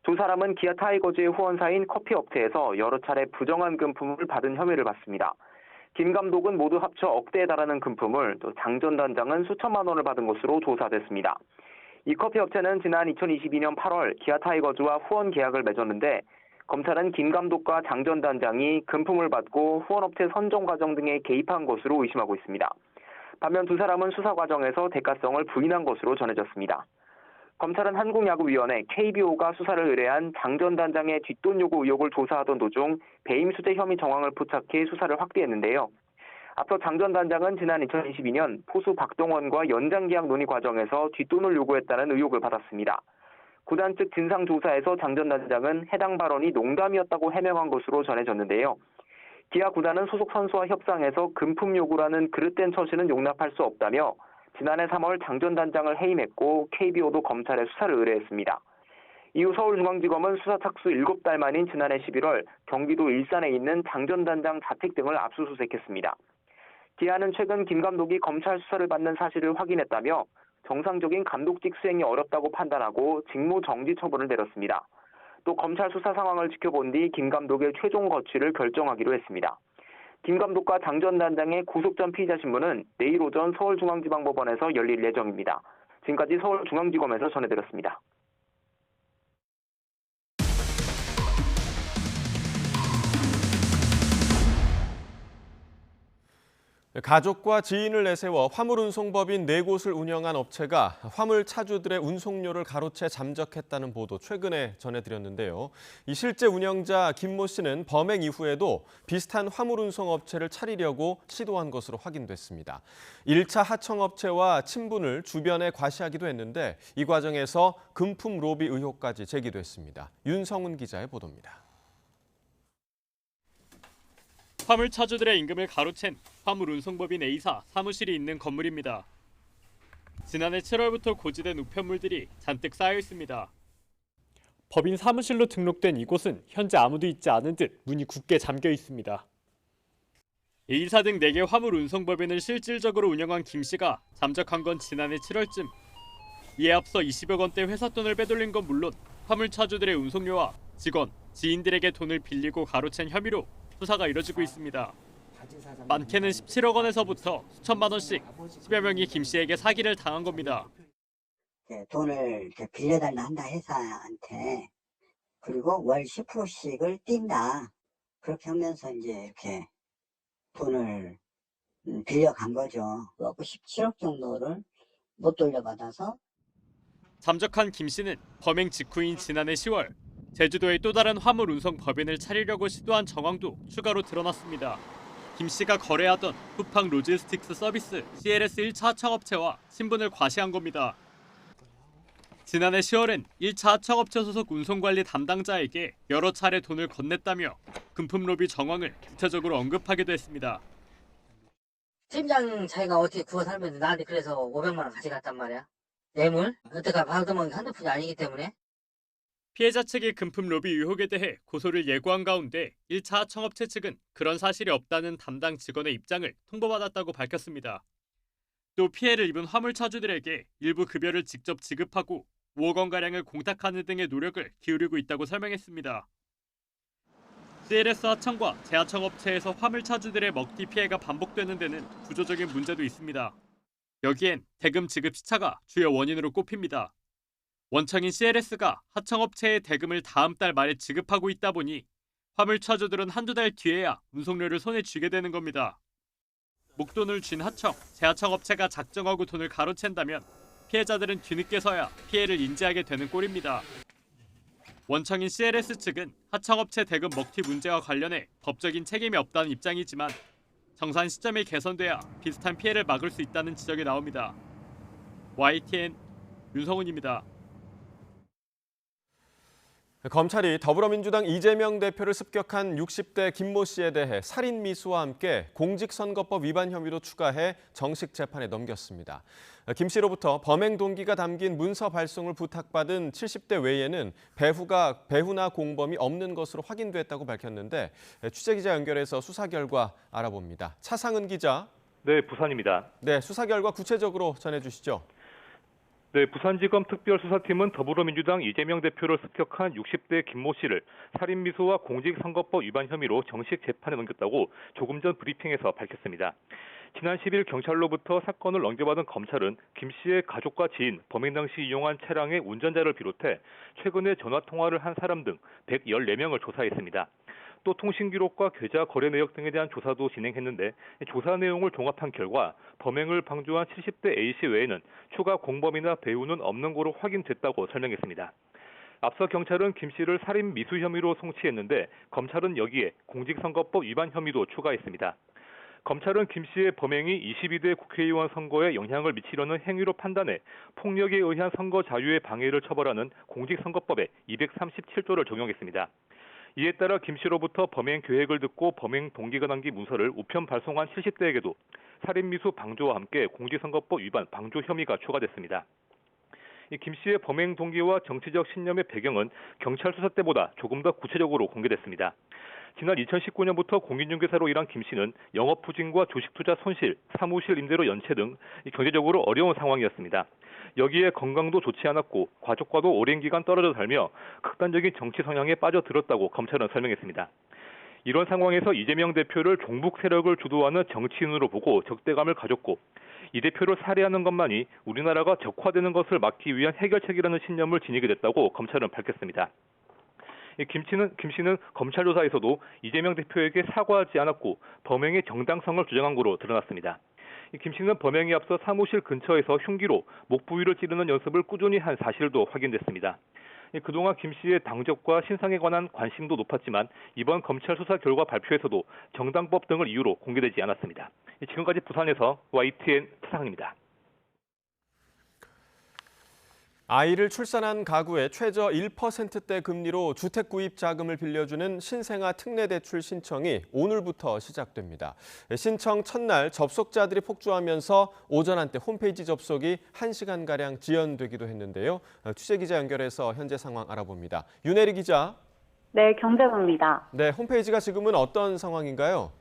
두 사람은 기아 타이거즈의 후원사인 커피업체에서 여러 차례 부정한 금품을 받은 혐의를 받습니다. 김 감독은 모두 합쳐 억대에 달하는 금품을, 또 장 전 단장은 수천만 원을 받은 것으로 조사됐습니다. 이 커피업체는 지난 2022년 8월 기아 타이거즈와 후원 계약을 맺었는데 검찰은 김 감독과 장 전 단장이 금품을 받고 후원업체 선정 과정 등에 개입한 것으로 의심하고 있습니다. 반면 두 사람은 수사 과정에서 대가성을 부인한 것으로 전해졌습니다. 검찰은 한국야구위원회 KBO가 수사를 의뢰한 장 전 단장의 뒷돈 요구 의혹을 조사하던 도중 배임 수재 혐의 정황을 포착해 수사를 확대했는데요. 앞서 장 전 단장은 지난 2022년 포수 박동원과 연장 계약 논의 과정에서 뒷돈을 요구했다는 의혹을 받았습니다. 구단 측 진상조사에서 장 전 단장은 해당 발언이 농담이었다고 해명한 것으로 전해졌는데요. 기아 구단은 소속 선수와 협상에서 금품 요구라는 그릇된 처신은 용납할 수 없다며 지난해 3월 장 전 단장을 해임했고 KBO도 검찰에 수사를 의뢰했습니다. 이후 서울중앙지검은 수사 착수 7달 만인 지난해 11월 경기도 일산에 있는 장 전 단장 자택 등을 압수수색했습니다. 기아는 최근 김 감독이 검찰 수사를 받는 사실을 확인했다며 정상적인 감독직 수행이 어렵다고 판단하고 직무 정지 처분을 내렸습니다. 또 검찰 수사 상황을 지켜본 뒤 김 감독의 최종 거취를 결정하기로 했습니다. 김 감독과 장 전 단장의 구속 전 피의자 신문은 내일 오전 서울중앙지방법원에서 열릴 예정입니다. 지금까지 서울중앙지검에서 전해드렸습니다. 가족과 지인을 내세워 화물운송법인 4곳을 운영한 업체가 화물 차주들의 운송료를 가로채 잠적했다는 보도 최근에 전해드렸는데요. 이 실제 운영자 김모 씨는 범행 이후에도 비슷한 화물운송업체를 차리려고 시도한 것으로 확인됐습니다. 1차 하청업체와 친분을 주변에 과시하기도 했는데 이 과정에서 금품 로비 의혹까지 제기됐습니다. 윤성훈 기자의 보도입니다. 화물 차주들의 임금을 가로챈 화물운송법인 A사 사무실이 있는 건물입니다. 지난해 7월부터 고지된 우편물들이 잔뜩 쌓여 있습니다. 법인 사무실로 등록된 이곳은 현재 아무도 있지 않은 듯 문이 굳게 잠겨 있습니다. A사 등 4개 화물운송법인을 실질적으로 운영한 김 씨가 잠적한 건 지난해 7월쯤. 이에 앞서 20억 원대 회사 돈을 빼돌린 건 물론 화물 차주들의 운송료와 직원, 지인들에게 돈을 빌리고 가로챈 혐의로 수사가 이뤄지고 있습니다. 많게는 17억 원에서부터 수천만 원씩 10여 명이 김 씨에게 사기를 당한 겁니다. 돈을 빌려달라 한다 회사한테. 그리고 월 10%씩을 띈다. 그렇게 하면서 이제 이렇게 돈을 빌려간 거죠. 그래갖고 17억 정도를 못 돌려받아서. 잠적한 김 씨는 범행 직후인 지난해 10월 제주도의 또 다른 화물 운송 법인을 차리려고 시도한 정황도 추가로 드러났습니다. 김 씨가 거래하던 쿠팡 로지스틱스 서비스 CLS 1차 하청업체와 신분을 과시한 겁니다. 지난해 10월엔 1차 하청업체 소속 운송관리 담당자에게 여러 차례 돈을 건넸다며 금품 로비 정황을 구체적으로 언급하기도 했습니다. 팀장 자기가 어떻게 구워 살면서 나한테 그래서 500만 원 가져갔단 말이야. 뇌물? 여태까지 받아먹은 한두 푼이 아니기 때문에. 피해자 측의 금품 로비 의혹에 대해 고소를 예고한 가운데 1차 하청업체 측은 그런 사실이 없다는 담당 직원의 입장을 통보받았다고 밝혔습니다. 또 피해를 입은 화물 차주들에게 일부 급여를 직접 지급하고 5억 원가량을 공탁하는 등의 노력을 기울이고 있다고 설명했습니다. CLS 하청과 재하청업체에서 화물 차주들의 먹튀 피해가 반복되는 데는 구조적인 문제도 있습니다. 여기엔 대금 지급 시차가 주요 원인으로 꼽힙니다. 원청인 CLS가 하청업체의 대금을 다음 달 말에 지급하고 있다 보니 화물 차주들은 한두 달 뒤에야 운송료를 손에 쥐게 되는 겁니다. 목돈을 쥔 하청, 재하청업체가 작정하고 돈을 가로챈다면 피해자들은 뒤늦게서야 피해를 인지하게 되는 꼴입니다. 원청인 CLS 측은 하청업체 대금 먹튀 문제와 관련해 법적인 책임이 없다는 입장이지만 정산 시점이 개선돼야 비슷한 피해를 막을 수 있다는 지적이 나옵니다. YTN 윤성훈입니다. 검찰이 더불어민주당 이재명 대표를 습격한 60대 김모 씨에 대해 살인 미수와 함께 공직선거법 위반 혐의로 추가해 정식 재판에 넘겼습니다. 김 씨로부터 범행 동기가 담긴 문서 발송을 부탁받은 70대 외에는 배후나 공범이 없는 것으로 확인됐다고 밝혔는데 취재기자 연결해서 수사 결과 알아봅니다. 차상은 기자. 네, 부산입니다. 네, 수사 결과 구체적으로 전해주시죠. 네, 부산지검 특별수사팀은 더불어민주당 이재명 대표를 습격한 60대 김모 씨를 살인미수와 공직선거법 위반 혐의로 정식 재판에 넘겼다고 조금 전 브리핑에서 밝혔습니다. 지난 10일 경찰로부터 사건을 넘겨받은 검찰은 김 씨의 가족과 지인, 범행 당시 이용한 차량의 운전자를 비롯해 최근에 전화통화를 한 사람 등 114명을 조사했습니다. 또 통신기록과 계좌 거래 내역 등에 대한 조사도 진행했는데 조사 내용을 종합한 결과 범행을 방조한 70대 A씨 외에는 추가 공범이나 배후는 없는 거로 확인됐다고 설명했습니다. 앞서 경찰은 김 씨를 살인 미수 혐의로 송치했는데 검찰은 여기에 공직선거법 위반 혐의도 추가했습니다. 검찰은 김 씨의 범행이 22대 국회의원 선거에 영향을 미치려는 행위로 판단해 폭력에 의한 선거 자유의 방해를 처벌하는 공직선거법에 237조를 적용했습니다. 이에 따라 김 씨로부터 범행 계획을 듣고 범행 동기가 담긴 문서를 우편 발송한 70대에게도 살인미수 방조와 함께 공직선거법 위반 방조 혐의가 추가됐습니다. 김 씨의 범행 동기와 정치적 신념의 배경은 경찰 수사 때보다 조금 더 구체적으로 공개됐습니다. 지난 2019년부터 공인중개사로 일한 김 씨는 영업부진과 주식투자 손실, 사무실 임대료 연체 등 경제적으로 어려운 상황이었습니다. 여기에 건강도 좋지 않았고 가족과도 오랜 기간 떨어져 살며 극단적인 정치 성향에 빠져들었다고 검찰은 설명했습니다. 이런 상황에서 이재명 대표를 종북 세력을 주도하는 정치인으로 보고 적대감을 가졌고 이 대표를 살해하는 것만이 우리나라가 적화되는 것을 막기 위한 해결책이라는 신념을 지니게 됐다고 검찰은 밝혔습니다. 김 씨는 검찰 조사에서도 이재명 대표에게 사과하지 않았고 범행의 정당성을 주장한 것으로 드러났습니다. 김 씨는 범행에 앞서 사무실 근처에서 흉기로 목 부위를 찌르는 연습을 꾸준히 한 사실도 확인됐습니다. 그동안 김 씨의 당적과 신상에 관한 관심도 높았지만 이번 검찰 수사 결과 발표에서도 정당법 등을 이유로 공개되지 않았습니다. 지금까지 부산에서 YTN 차상입니다. 아이를 출산한 가구에 최저 1%대 금리로 주택 구입 자금을 빌려주는 신생아 특례대출 신청이 오늘부터 시작됩니다. 신청 첫날 접속자들이 폭주하면서 오전 한때 홈페이지 접속이 1시간가량 지연되기도 했는데요. 취재기자 연결해서 현재 상황 알아봅니다. 윤혜리 기자. 네, 경제부입니다. 네, 홈페이지가 지금은 어떤 상황인가요?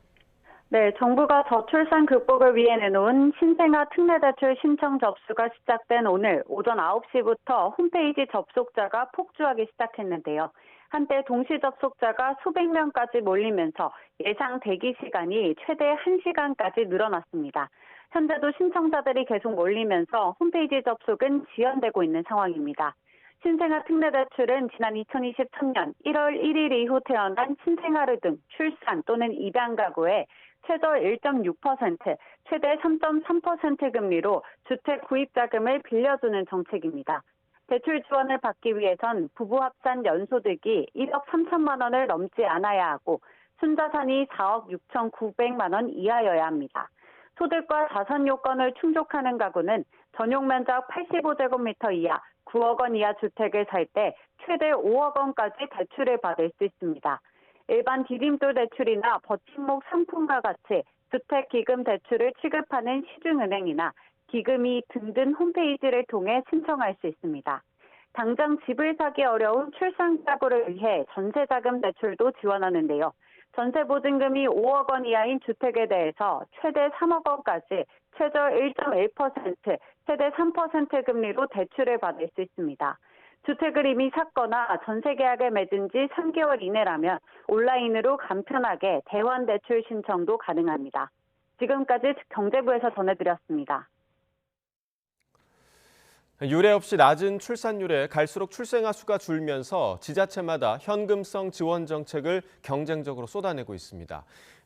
네, 정부가 저출산 극복을 위해 내놓은 신생아 특례대출 신청 접수가 시작된 오늘 오전 9시부터 홈페이지 접속자가 폭주하기 시작했는데요. 한때 동시 접속자가 수백 명까지 몰리면서 예상 대기 시간이 최대 1시간까지 늘어났습니다. 현재도 신청자들이 계속 몰리면서 홈페이지 접속은 지연되고 있는 상황입니다. 신생아 특례대출은 지난 2023년 1월 1일 이후 태어난 신생아르 등 출산 또는 입양 가구에 최저 1.6%, 최대 3.3% 금리로 주택 구입 자금을 빌려주는 정책입니다. 대출 지원을 받기 위해선 부부 합산 연소득이 1억 3천만 원을 넘지 않아야 하고 순자산이 4억 6,900만 원 이하여야 합니다. 소득과 자산 요건을 충족하는 가구는 전용 면적 85제곱미터 이하 9억 원 이하 주택을 살 때 최대 5억 원까지 대출을 받을 수 있습니다. 일반 디딤돌 대출이나 버팀목 상품과 같이 주택기금 대출을 취급하는 시중은행이나 기금이 등등 홈페이지를 통해 신청할 수 있습니다. 당장 집을 사기 어려운 출산 가구를 위해 전세자금 대출도 지원하는데요. 전세보증금이 5억 원 이하인 주택에 대해서 최대 3억 원까지 최저 1.1%, 최대 3% 금리로 대출을 받을 수 있습니다. 주택을 이미 샀거나 전세 계약을 맺은 지 3개월 이내라면 온라인으로 간편하게 대환 대출 신청도 가능합니다. 지금까지 경제부에서 전해드렸습니다. 유례 없이 낮은 출산율에 갈수록 출생아 수가 줄면서 지자체마다 현금성 지원 정책을 경쟁적으로 쏟아내고 있습니다.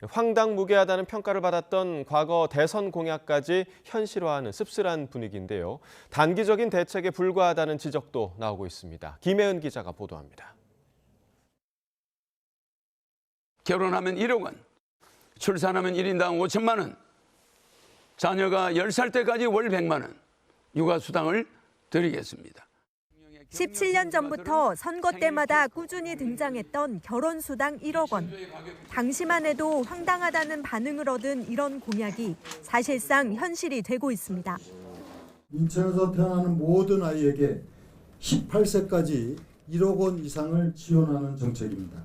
황당무계하다는 평가를 받았던 과거 대선 공약까지 현실화하는 씁쓸한 분위기인데요. 단기적인 대책에 불과하다는 지적도 나오고 있습니다. 김혜은 기자가 보도합니다. 결혼하면 1억 원, 출산하면 1인당 5천만 원, 자녀가 10살 때까지 월 100만 원, 육아수당을 드리겠습니다. 17년 전부터 선거 때마다 꾸준히 등장했던 결혼수당 1억 원. 당시만 해도 황당하다는 반응을 얻은 이런 공약이 사실상 현실이 되고 있습니다. 인천에서 태어나는 모든 아이에게 18세까지 1억 원 이상을 지원하는 정책입니다.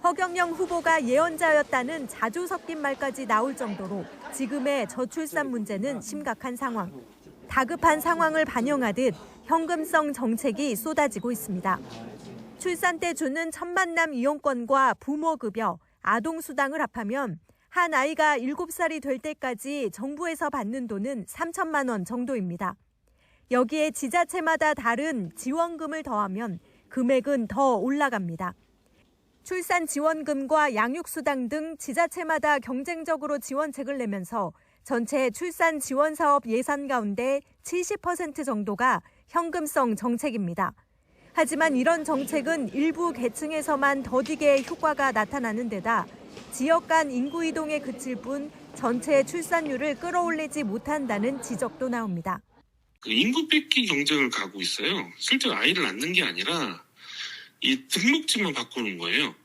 허경영 후보가 예언자였다는 자주 섞인 말까지 나올 정도로 지금의 저출산 문제는 심각한 상황. 다급한 상황을 반영하듯 현금성 정책이 쏟아지고 있습니다. 출산 때 주는 첫 만남 이용권과 부모급여, 아동수당을 합하면 한 아이가 7살이 될 때까지 정부에서 받는 돈은 3천만 원 정도입니다. 여기에 지자체마다 다른 지원금을 더하면 금액은 더 올라갑니다. 출산 지원금과 양육수당 등 지자체마다 경쟁적으로 지원책을 내면서 전체 출산 지원 사업 예산 가운데 70% 정도가 현금성 정책입니다. 하지만 이런 정책은 일부 계층에서만 더디게 효과가 나타나는 데다 지역 간 인구 이동에 그칠 뿐 전체 출산율을 끌어올리지 못한다는 지적도 나옵니다. 인구 뺏기 경쟁을 가고 있어요. 실제로 아이를 낳는 게 아니라 이 등록증만 바꾸는 거예요.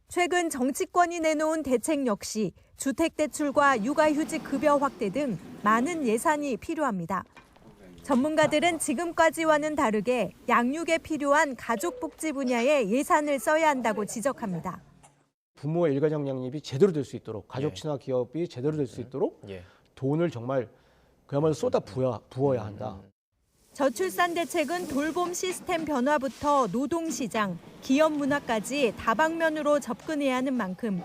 최근 정치권이 내놓은 대책 역시 주택대출과 육아휴직 급여 확대 등 많은 예산이 필요합니다. 전문가들은 지금까지와는 다르게 양육에 필요한 가족복지 분야에 예산을 써야 한다고 지적합니다. 부모의 일가정 양립이 제대로 될 수 있도록 가족 친화 기업이 제대로 될 수 있도록 돈을 정말 그야말로 쏟아 부어야 한다. 저출산 대책은 돌봄 시스템 변화부터 노동시장, 기업 문화까지 다방면으로 접근해야 하는 만큼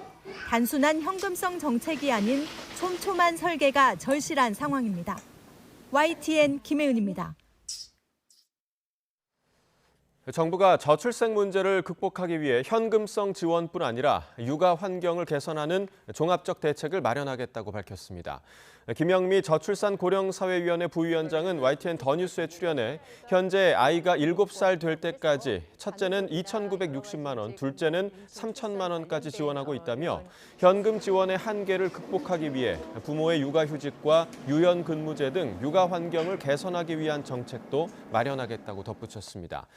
단순한 현금성 정책이 아닌 촘촘한 설계가 절실한 상황입니다. YTN 김혜은입니다. 정부가 저출생 문제를 극복하기 위해 현금성 지원뿐 아니라 육아 환경을 개선하는 종합적 대책을 마련하겠다고 밝혔습니다. 김영미 저출산고령사회위원회 부위원장은 YTN 더 뉴스에 출연해 현재 아이가 7살 될 때까지 첫째는 2,960만 원, 둘째는 3,000만 원까지 지원하고 있다며 현금 지원의 한계를 극복하기 위해 부모의 육아휴직과 유연근무제 등 육아 환경을 개선하기 위한 정책도 마련하겠다고 덧붙였습니다.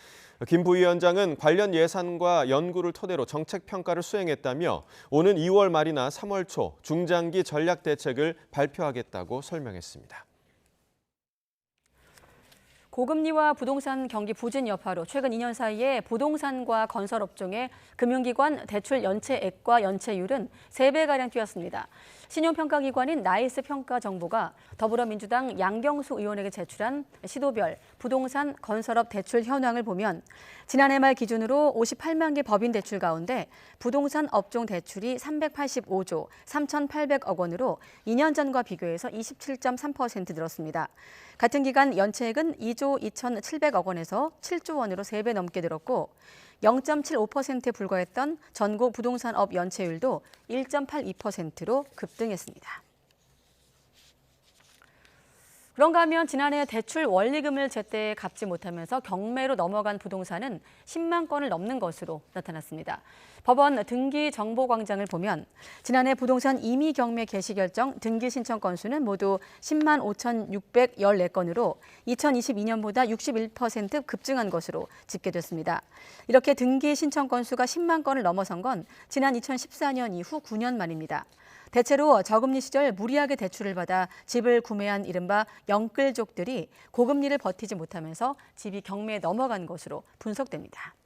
김 부위원장은 관련 예산과 연구를 토대로 정책 평가를 수행했다며 오는 2월 말이나 3월 초 중장기 전략 대책을 발표하겠다고 설명했습니다. 고금리와 부동산 경기 부진 여파로 최근 2년 사이에 부동산과 건설업종의 금융기관 대출 연체액과 연체율은 3배가량 뛰었습니다. 신용평가기관인 나이스평가정보가 더불어민주당 양경수 의원에게 제출한 시도별 부동산 건설업 대출 현황을 보면 지난해 말 기준으로 58만 개 법인 대출 가운데 부동산 업종 대출이 385조 3,800억 원으로 2년 전과 비교해서 27.3% 늘었습니다. 같은 기간 연체액은 2조 2,700억 원에서 7조 원으로 3배 넘게 늘었고 0.75%에 불과했던 전국 부동산업 연체율도 1.82%로 급등했습니다. 그런가 하면 지난해 대출 원리금을 제때 갚지 못하면서 경매로 넘어간 부동산은 10만 건을 넘는 것으로 나타났습니다. 법원 등기정보광장을 보면 지난해 부동산 임의 경매 개시 결정 등기 신청 건수는 모두 10만 5,614건으로 2022년보다 61% 급증한 것으로 집계됐습니다. 이렇게 등기 신청 건수가 10만 건을 넘어선 건 지난 2014년 이후 9년 만입니다. 대체로 저금리 시절 무리하게 대출을 받아 집을 구매한 이른바 영끌족들이 고금리를 버티지 못하면서 집이 경매에 넘어간 것으로 분석됩니다.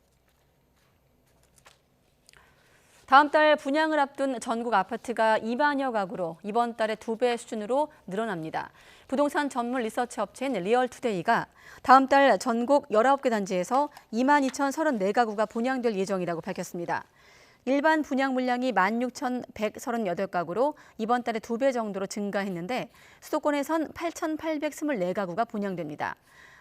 다음 달 분양을 앞둔 전국 아파트가 2만여 가구로 이번 달에 2배 수준으로 늘어납니다. 부동산 전문 리서치 업체인 리얼투데이가 다음 달 전국 19개 단지에서 22,034가구가 분양될 예정이라고 밝혔습니다. 일반 분양 물량이 16,138가구로 이번 달에 2배 정도로 증가했는데 수도권에선 8,824가구가 분양됩니다.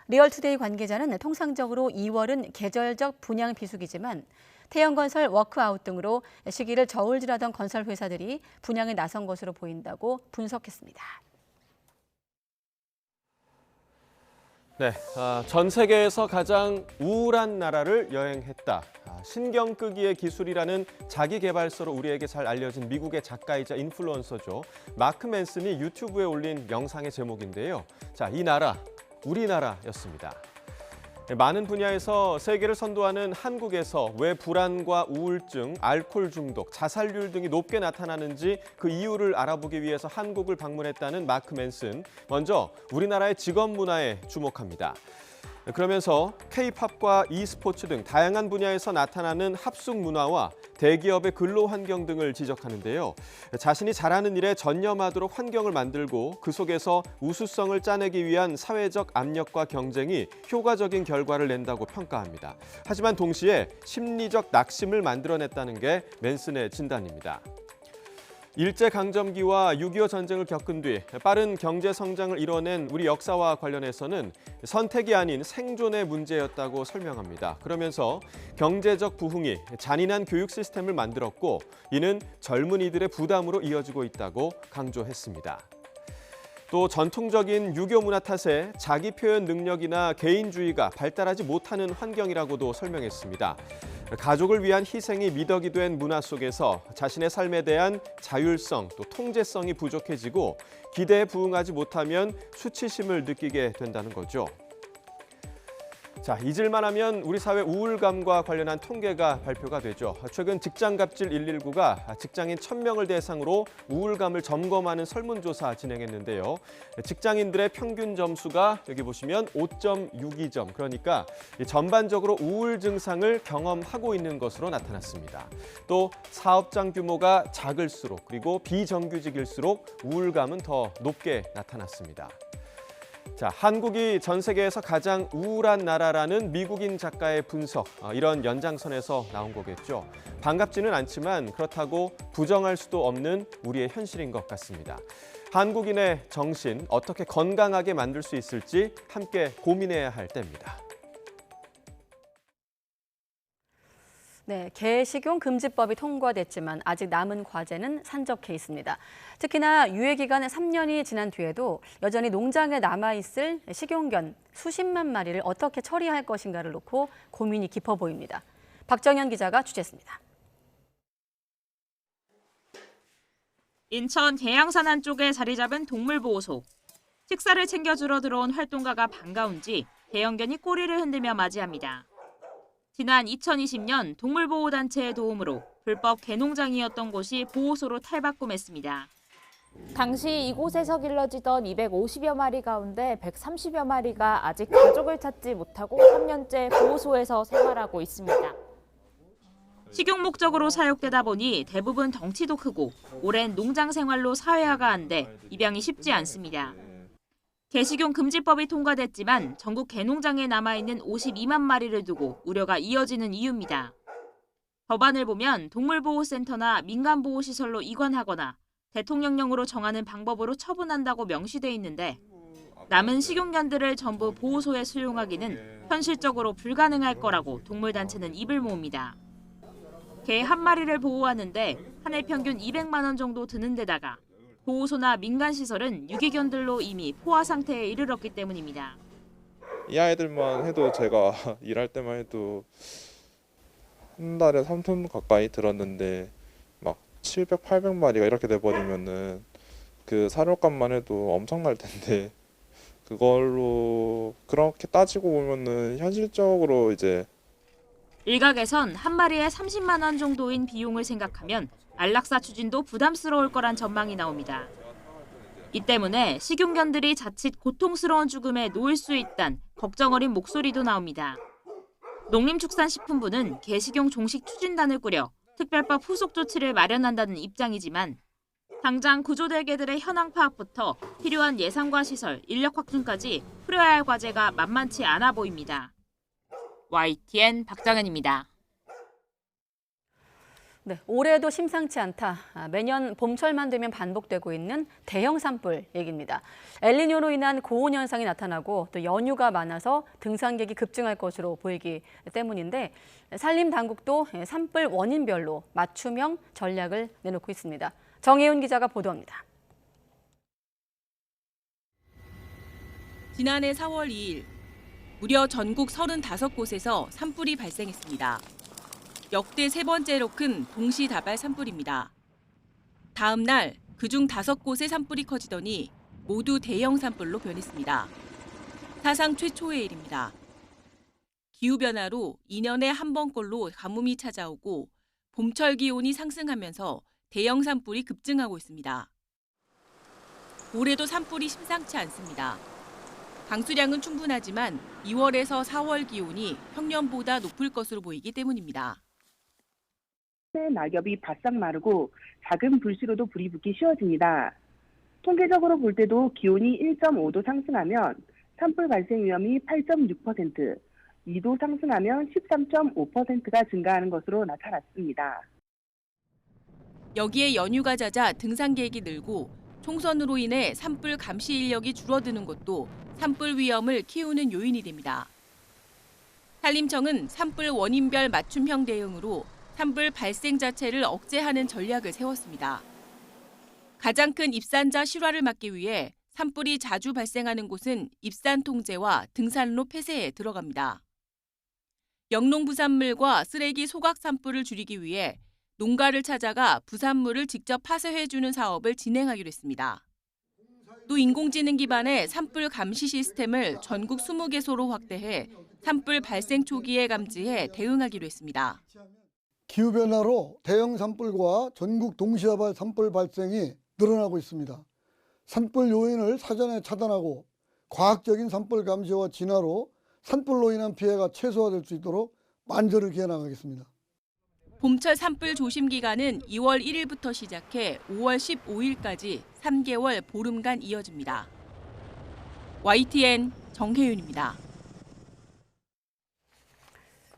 리얼투데이 관계자는 통상적으로 2월은 계절적 분양 비수기지만 태형건설, 워크아웃 등으로 시기를 저울질하던 건설 회사들이 분양에 나선 것으로 보인다고 분석했습니다. 네, 전 세계에서 가장 우울한 나라를 여행했다. 신경 끄기의 기술이라는 자기개발서로 우리에게 잘 알려진 미국의 작가이자 인플루언서죠. 마크 맨슨이 유튜브에 올린 영상의 제목인데요. 자, 이 나라, 우리나라였습니다. 많은 분야에서 세계를 선도하는 한국에서 왜 불안과 우울증, 알코올 중독, 자살률 등이 높게 나타나는지 그 이유를 알아보기 위해서 한국을 방문했다는 마크 맨슨. 먼저 우리나라의 직업 문화에 주목합니다. 그러면서 K-팝과 e스포츠 등 다양한 분야에서 나타나는 합숙 문화와 대기업의 근로 환경 등을 지적하는데요. 자신이 잘하는 일에 전념하도록 환경을 만들고 그 속에서 우수성을 짜내기 위한 사회적 압력과 경쟁이 효과적인 결과를 낸다고 평가합니다. 하지만 동시에 심리적 낙심을 만들어냈다는 게 맨슨의 진단입니다. 일제강점기와 6.25 전쟁을 겪은 뒤 빠른 경제 성장을 이뤄낸 우리 역사와 관련해서는 선택이 아닌 생존의 문제였다고 설명합니다. 그러면서 경제적 부흥이 잔인한 교육 시스템을 만들었고 이는 젊은이들의 부담으로 이어지고 있다고 강조했습니다. 또 전통적인 유교 문화 탓에 자기 표현 능력이나 개인주의가 발달하지 못하는 환경이라고도 설명했습니다. 가족을 위한 희생이 미덕이 된 문화 속에서 자신의 삶에 대한 자율성 또 통제성이 부족해지고 기대에 부응하지 못하면 수치심을 느끼게 된다는 거죠. 자, 잊을만 하면 우리 사회 우울감과 관련한 통계가 발표가 되죠. 최근 직장갑질 119가 직장인 1,000명을 대상으로 우울감을 점검하는 설문조사 진행했는데요. 직장인들의 평균 점수가 여기 보시면 5.62점, 그러니까 전반적으로 우울 증상을 경험하고 있는 것으로 나타났습니다. 또 사업장 규모가 작을수록 그리고 비정규직일수록 우울감은 더 높게 나타났습니다. 자, 한국이 전 세계에서 가장 우울한 나라라는 미국인 작가의 분석, 이런 연장선에서 나온 거겠죠. 반갑지는 않지만 그렇다고 부정할 수도 없는 우리의 현실인 것 같습니다. 한국인의 정신 어떻게 건강하게 만들 수 있을지 함께 고민해야 할 때입니다. 네, 개 식용 금지법이 통과됐지만 아직 남은 과제는 산적해 있습니다. 특히나 유예 기간 3년이 지난 뒤에도 여전히 농장에 남아있을 식용견 수십만 마리를 어떻게 처리할 것인가를 놓고 고민이 깊어 보입니다. 박정현 기자가 취재했습니다. 인천 계양산 안쪽에 자리 잡은 동물보호소. 식사를 챙겨주러 들어온 활동가가 반가운지 대형견이 꼬리를 흔들며 맞이합니다. 지난 2020년 동물보호단체의 도움으로 불법 개농장이었던 곳이 보호소로 탈바꿈했습니다. 당시 이곳에서 길러지던 250여 마리 가운데 130여 마리가 아직 가족을 찾지 못하고 3년째 보호소에서 생활하고 있습니다. 식용 목적으로 사육되다 보니 대부분 덩치도 크고 오랜 농장 생활로 사회화가 안 돼 입양이 쉽지 않습니다. 개식용 금지법이 통과됐지만 전국 개농장에 남아있는 52만 마리를 두고 우려가 이어지는 이유입니다. 법안을 보면 동물보호센터나 민간보호시설로 이관하거나 대통령령으로 정하는 방법으로 처분한다고 명시돼 있는데 남은 식용견들을 전부 보호소에 수용하기는 현실적으로 불가능할 거라고 동물단체는 입을 모읍니다. 개 한 마리를 보호하는데 한 해 평균 200만 원 정도 드는 데다가 보호소나 민간시설은 유기견들로 이미 포화 상태에 이르렀기 때문입니다. 이 아이들만 해도 제가 일할 때만 해도 한 달에 3톤 가까이 들었는데 막 700, 800마리가 이렇게 돼버리면은 그 사료값만 해도 엄청날 텐데 그걸로 그렇게 따지고 보면은 현실적으로 이제 일각에선 한 마리에 30만 원 정도인 비용을 생각하면 안락사 추진도 부담스러울 거란 전망이 나옵니다. 이 때문에 식용견들이 자칫 고통스러운 죽음에 놓일 수 있다는 걱정 어린 목소리도 나옵니다. 농림축산식품부는 개식용 종식 추진단을 꾸려 특별법 후속 조치를 마련한다는 입장이지만 당장 구조될 개들의 현황 파악부터 필요한 예산과 시설, 인력 확충까지 풀어야 할 과제가 만만치 않아 보입니다. YTN 박정현입니다. 네, 올해도 심상치 않다. 매년 봄철만 되면 반복되고 있는 대형 산불 얘기입니다. 엘니뇨로 인한 고온 현상이 나타나고 또 연휴가 많아서 등산객이 급증할 것으로 보이기 때문인데 산림당국도 산불 원인별로 맞춤형 전략을 내놓고 있습니다. 정혜윤 기자가 보도합니다. 지난해 4월 2일 무려 전국 35곳에서 산불이 발생했습니다. 역대 세 번째로 큰 동시다발 산불입니다. 다음 날 그중 5곳의 산불이 커지더니 모두 대형 산불로 변했습니다. 사상 최초의 일입니다. 기후변화로 2년에 한 번꼴로 가뭄이 찾아오고 봄철 기온이 상승하면서 대형 산불이 급증하고 있습니다. 올해도 산불이 심상치 않습니다. 강수량은 충분하지만 2월에서 4월 기온이 평년보다 높을 것으로 보이기 때문입니다. 낙엽이 바싹 마르고 작은 불씨로도 불이 붙기 쉬워집니다. 통계적으로 볼 때도 기온이 1.5도 상승하면 산불 발생 위험이 8.6%, 2도 상승하면 13.5%가 증가하는 것으로 나타났습니다. 여기에 연휴가 잦아 등산객이 늘고 총선으로 인해 산불 감시 인력이 줄어드는 것도 산불 위험을 키우는 요인이 됩니다. 산림청은 산불 원인별 맞춤형 대응으로 산불 발생 자체를 억제하는 전략을 세웠습니다. 가장 큰 입산자 실화를 막기 위해 산불이 자주 발생하는 곳은 입산 통제와 등산로 폐쇄에 들어갑니다. 영농 부산물과 쓰레기 소각 산불을 줄이기 위해 농가를 찾아가 부산물을 직접 파쇄해주는 사업을 진행하기로 했습니다. 또 인공지능 기반의 산불 감시 시스템을 전국 20개소로 확대해 산불 발생 초기에 감지해 대응하기로 했습니다. 기후변화로 대형 산불과 전국 동시다발 산불 발생이 늘어나고 있습니다. 산불 요인을 사전에 차단하고 과학적인 산불 감시와 진화로 산불로 인한 피해가 최소화될 수 있도록 만전을 기해 나가겠습니다. 봄철 산불 조심 기간은 2월 1일부터 시작해 5월 15일까지 3개월 보름간 이어집니다. YTN 정혜윤입니다.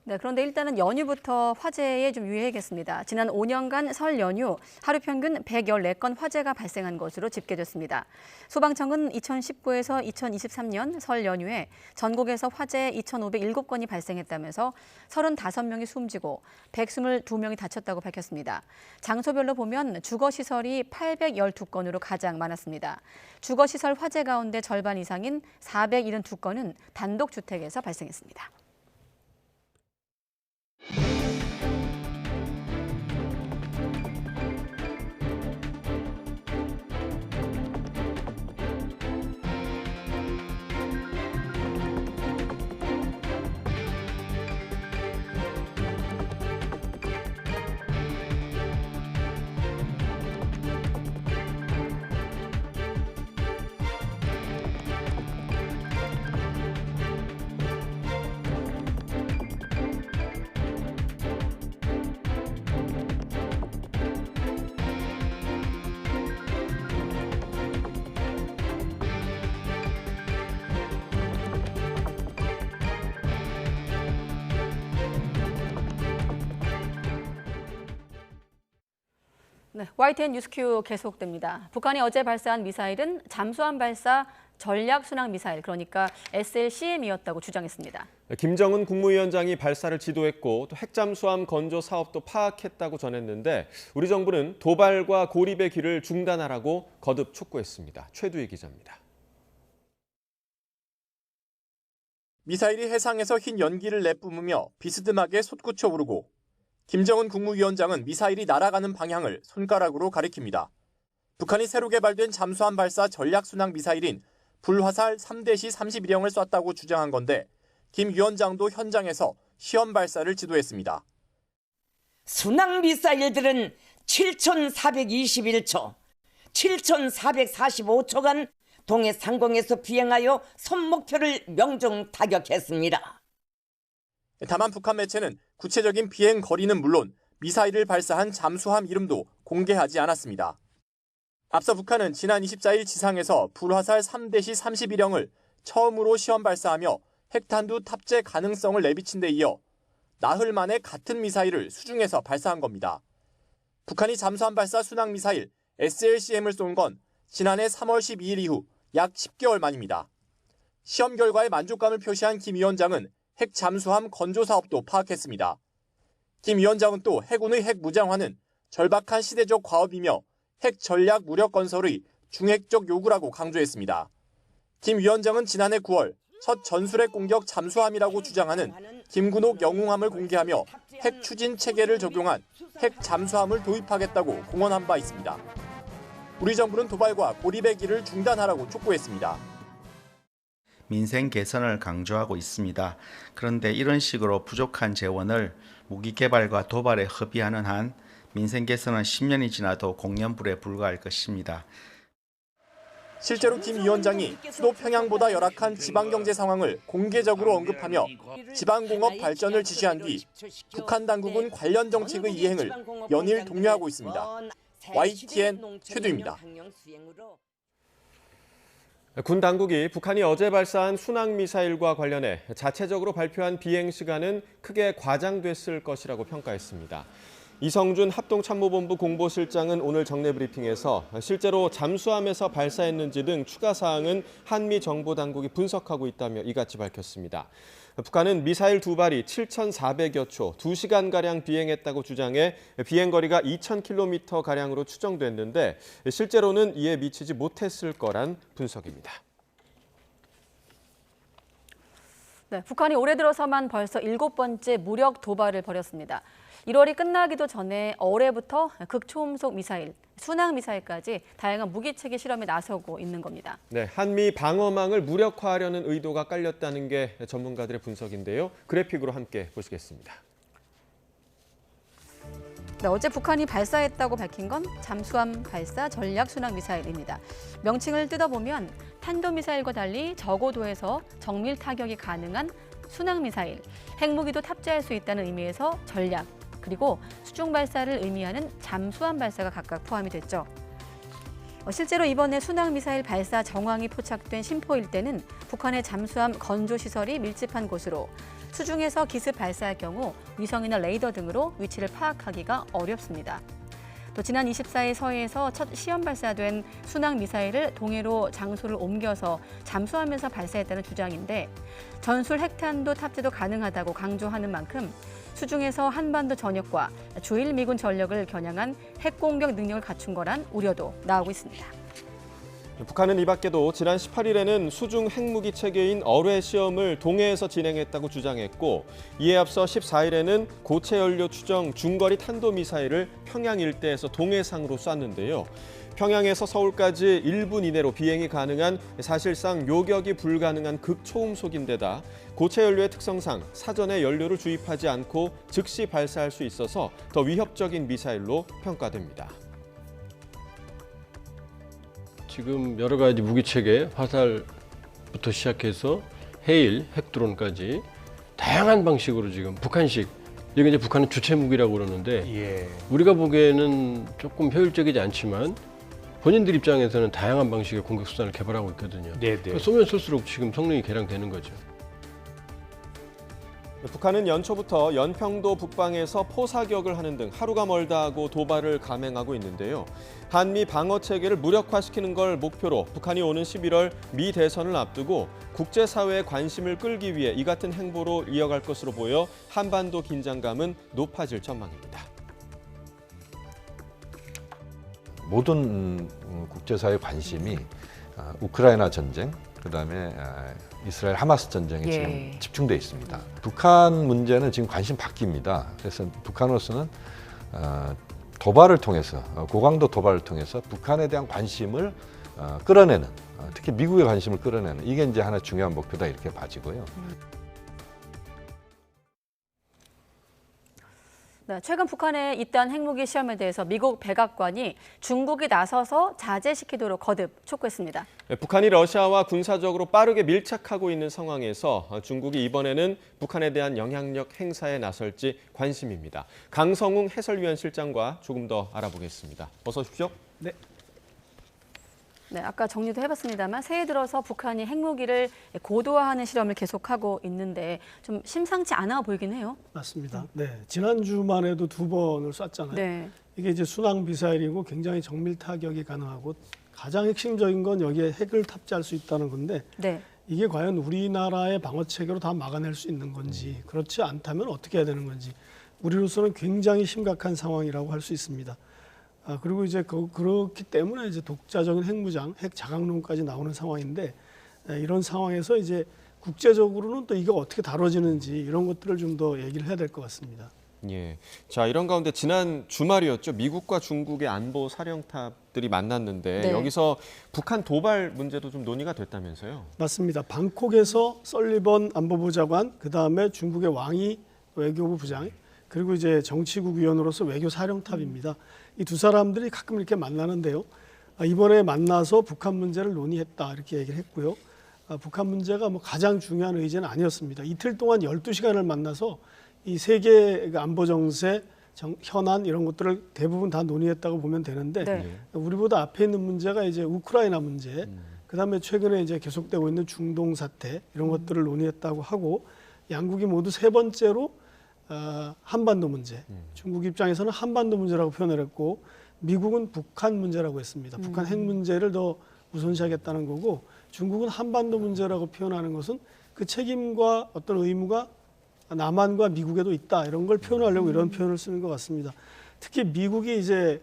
네, 그런데 일단은 연휴부터 화재에 좀 유의해야겠습니다. 지난 5년간 설 연휴 하루 평균 114건 화재가 발생한 것으로 집계됐습니다. 소방청은 2019에서 2023년 설 연휴에 전국에서 화재 2,507건이 발생했다면서 35명이 숨지고 122명이 다쳤다고 밝혔습니다. 장소별로 보면 주거시설이 812건으로 가장 많았습니다. 주거시설 화재 가운데 절반 이상인 472건은 단독주택에서 발생했습니다. 네, YTN 뉴스큐 계속됩니다. 북한이 어제 발사한 미사일은 잠수함 발사 전략순항 미사일, 그러니까 SLCM이었다고 주장했습니다. 김정은 국무위원장이 발사를 지도했고 또 핵잠수함 건조 사업도 파악했다고 전했는데 우리 정부는 도발과 고립의 길을 중단하라고 거듭 촉구했습니다. 최두희 기자입니다. 미사일이 해상에서 흰 연기를 내뿜으며 비스듬하게 솟구쳐 오르고 김정은 국무위원장은 미사일이 날아가는 방향을 손가락으로 가리킵니다. 북한이 새로 개발된 잠수함 발사 전략순항 미사일인 불화살 3대시 31형을 쐈다고 주장한 건데 김 위원장도 현장에서 시험 발사를 지도했습니다. 순항 미사일들은 7,421초, 7,445초간 동해 상공에서 비행하여 선목표를 명중 타격했습니다. 다만 북한 매체는 구체적인 비행 거리는 물론 미사일을 발사한 잠수함 이름도 공개하지 않았습니다. 앞서 북한은 지난 24일 지상에서 불화살 3대시 31형을 처음으로 시험 발사하며 핵탄두 탑재 가능성을 내비친 데 이어 나흘 만에 같은 미사일을 수중에서 발사한 겁니다. 북한이 잠수함 발사 순항 미사일 SLCM을 쏜 건 지난해 3월 12일 이후 약 10개월 만입니다. 시험 결과에 만족감을 표시한 김 위원장은 핵 잠수함 건조 사업도 파악했습니다. 김 위원장은 또 해군의 핵 무장화는 절박한 시대적 과업이며 핵 전략 무력 건설의 중핵적 요구라고 강조했습니다. 김 위원장은 지난해 9월 첫 전술핵 공격 잠수함이라고 주장하는 김군옥 영웅함을 공개하며 핵 추진 체계를 적용한 핵 잠수함을 도입하겠다고 공언한 바 있습니다. 우리 정부는 도발과 고립의 길을 중단하라고 촉구했습니다. 민생 개선을 강조하고 있습니다. 그런데 이런 식으로 부족한 재원을 무기 개발과 도발에 허비하는 한 민생 개선은 10년이 지나도 공연불에 불과할 것입니다. 실제로 김 위원장이 수도 평양보다 열악한 지방경제 상황을 공개적으로 언급하며 지방공업 발전을 지시한 뒤 북한 당국은 관련 정책의 이행을 연일 독려하고 있습니다. YTN 최두입니다. 군 당국이 북한이 어제 발사한 순항미사일과 관련해 자체적으로 발표한 비행 시간은 크게 과장됐을 것이라고 평가했습니다. 이성준 합동참모본부 공보실장은 오늘 정례 브리핑에서 실제로 잠수함에서 발사했는지 등 추가 사항은 한미 정보 당국이 분석하고 있다며 이같이 밝혔습니다. 북한은 미사일 두 발이 7,400여 초, 2시간가량 비행했다고 주장해 비행거리가 2,000km가량으로 추정됐는데 실제로는 이에 미치지 못했을 거란 분석입니다. 네, 북한이 올해 들어서만 벌써 7번째 무력 도발을 벌였습니다. 1월이 끝나기도 전에 올해부터 극초음속 미사일, 순항 미사일까지 다양한 무기체계 실험에 나서고 있는 겁니다. 네, 한미 방어망을 무력화하려는 의도가 깔렸다는 게 전문가들의 분석인데요. 그래픽으로 함께 보시겠습니다. 네, 어제 북한이 발사했다고 밝힌 건 잠수함 발사 전략 순항 미사일입니다. 명칭을 뜯어보면 탄도미사일과 달리 저고도에서 정밀 타격이 가능한 순항 미사일, 핵무기도 탑재할 수 있다는 의미에서 전략, 그리고 수중 발사를 의미하는 잠수함 발사가 각각 포함이 됐죠. 실제로 이번에 순항 미사일 발사 정황이 포착된 심포 일대는 북한의 잠수함 건조 시설이 밀집한 곳으로 수중에서 기습 발사할 경우 위성이나 레이더 등으로 위치를 파악하기가 어렵습니다. 또 지난 24일 서해에서 첫 시험 발사된 순항 미사일을 동해로 장소를 옮겨서 잠수하면서 발사했다는 주장인데 전술 핵탄도 탑재도 가능하다고 강조하는 만큼 수중에서 한반도 전역과 주일 미군 전력을 겨냥한 핵공격 능력을 갖춘 거란 우려도 나오고 있습니다. 북한은 이 밖에도 지난 18일에는 수중 핵무기 체계인 어뢰 시험을 동해에서 진행했다고 주장했고 이에 앞서 14일에는 고체 연료 추정 중거리 탄도미사일을 평양 일대에서 동해상으로 쐈는데요. 평양에서 서울까지 1분 이내로 비행이 가능한 사실상 요격이 불가능한 극초음속인데다 고체 연료의 특성상 사전에 연료를 주입하지 않고 즉시 발사할 수 있어서 더 위협적인 미사일로 평가됩니다. 지금 여러 가지 무기체계, 화살부터 시작해서 해일, 핵드론까지 다양한 방식으로 지금 북한식, 이게 이제 북한은 주체 무기라고 그러는데 우리가 보기에는 조금 효율적이지 않지만 본인들 입장에서는 다양한 방식의 공격 수단을 개발하고 있거든요. 그러니까 쏘면 쏠수록 지금 성능이 개량되는 거죠. 북한은 연초부터 연평도 북방에서 포사격을 하는 등 하루가 멀다 하고 도발을 감행하고 있는데요. 한미 방어 체계를 무력화시키는 걸 목표로 북한이 오는 11월 미 대선을 앞두고 국제사회의 관심을 끌기 위해 이 같은 행보로 이어갈 것으로 보여 한반도 긴장감은 높아질 전망입니다. 모든 국제사회 관심이 우크라이나 전쟁, 그다음에 이스라엘 하마스 전쟁에 지금 집중돼 있습니다. 북한 문제는 지금 관심 바뀝니다. 그래서 북한으로서는 도발을 통해서 고강도 도발을 통해서 북한에 대한 관심을 끌어내는, 특히 미국의 관심을 끌어내는, 이게 이제 하나 중요한 목표다 이렇게 봐지고요. 네, 최근 북한의 잇단 핵무기 시험에 대해서 미국 백악관이 중국이 나서서 자제시키도록 거듭 촉구했습니다. 북한이 러시아와 군사적으로 빠르게 밀착하고 있는 상황에서 중국이 이번에는 북한에 대한 영향력 행사에 나설지 관심입니다. 강성웅 해설위원 실장과 조금 더 알아보겠습니다. 어서 오십시오. 네. 네, 아까 정리도 해봤습니다만 새해 들어서 북한이 핵무기를 고도화하는 실험을 계속하고 있는데 좀 심상치 않아 보이긴 해요. 맞습니다. 네, 지난주만 해도 2번을 쐈잖아요. 네. 이게 이제 순항 미사일이고 굉장히 정밀 타격이 가능하고 가장 핵심적인 건 여기에 핵을 탑재할 수 있다는 건데 네. 이게 과연 우리나라의 방어 체계로 다 막아낼 수 있는 건지 그렇지 않다면 어떻게 해야 되는 건지 우리로서는 굉장히 심각한 상황이라고 할 수 있습니다. 그리고 이제 그렇기 때문에 이제 독자적인 핵무장, 핵 자강론까지 나오는 상황인데 이런 상황에서 이제 국제적으로는 또 이게 어떻게 다뤄지는지 이런 것들을 좀 더 얘기를 해야 될 것 같습니다. 예. 자, 이런 가운데 지난 주말이었죠. 미국과 중국의 안보 사령탑들이 만났는데 네. 여기서 북한 도발 문제도 좀 논의가 됐다면서요? 맞습니다. 방콕에서 설리번 안보부 장관, 그다음에 중국의 왕이 외교부 부장, 그리고 이제 정치국 위원으로서 외교 사령탑입니다. 이 두 사람들이 가끔 이렇게 만나는데요. 이번에 만나서 북한 문제를 논의했다 이렇게 얘기를 했고요. 북한 문제가 뭐 가장 중요한 의제는 아니었습니다. 이틀 동안 12시간을 만나서 이 세계 안보 정세, 현안 이런 것들을 대부분 다 논의했다고 보면 되는데 우리보다 앞에 있는 문제가 이제 우크라이나 문제, 그다음에 최근에 이제 계속되고 있는 중동 사태 이런 것들을 논의했다고 하고 양국이 모두 세 번째로 한반도 문제, 중국 입장에서는 한반도 문제라고 표현을 했고 미국은 북한 문제라고 했습니다. 북한 핵 문제를 더 우선시하겠다는 거고 중국은 한반도 문제라고 표현하는 것은 그 책임과 어떤 의무가 남한과 미국에도 있다 이런 걸 표현하려고 이런 표현을 쓰는 것 같습니다. 특히 미국이 이제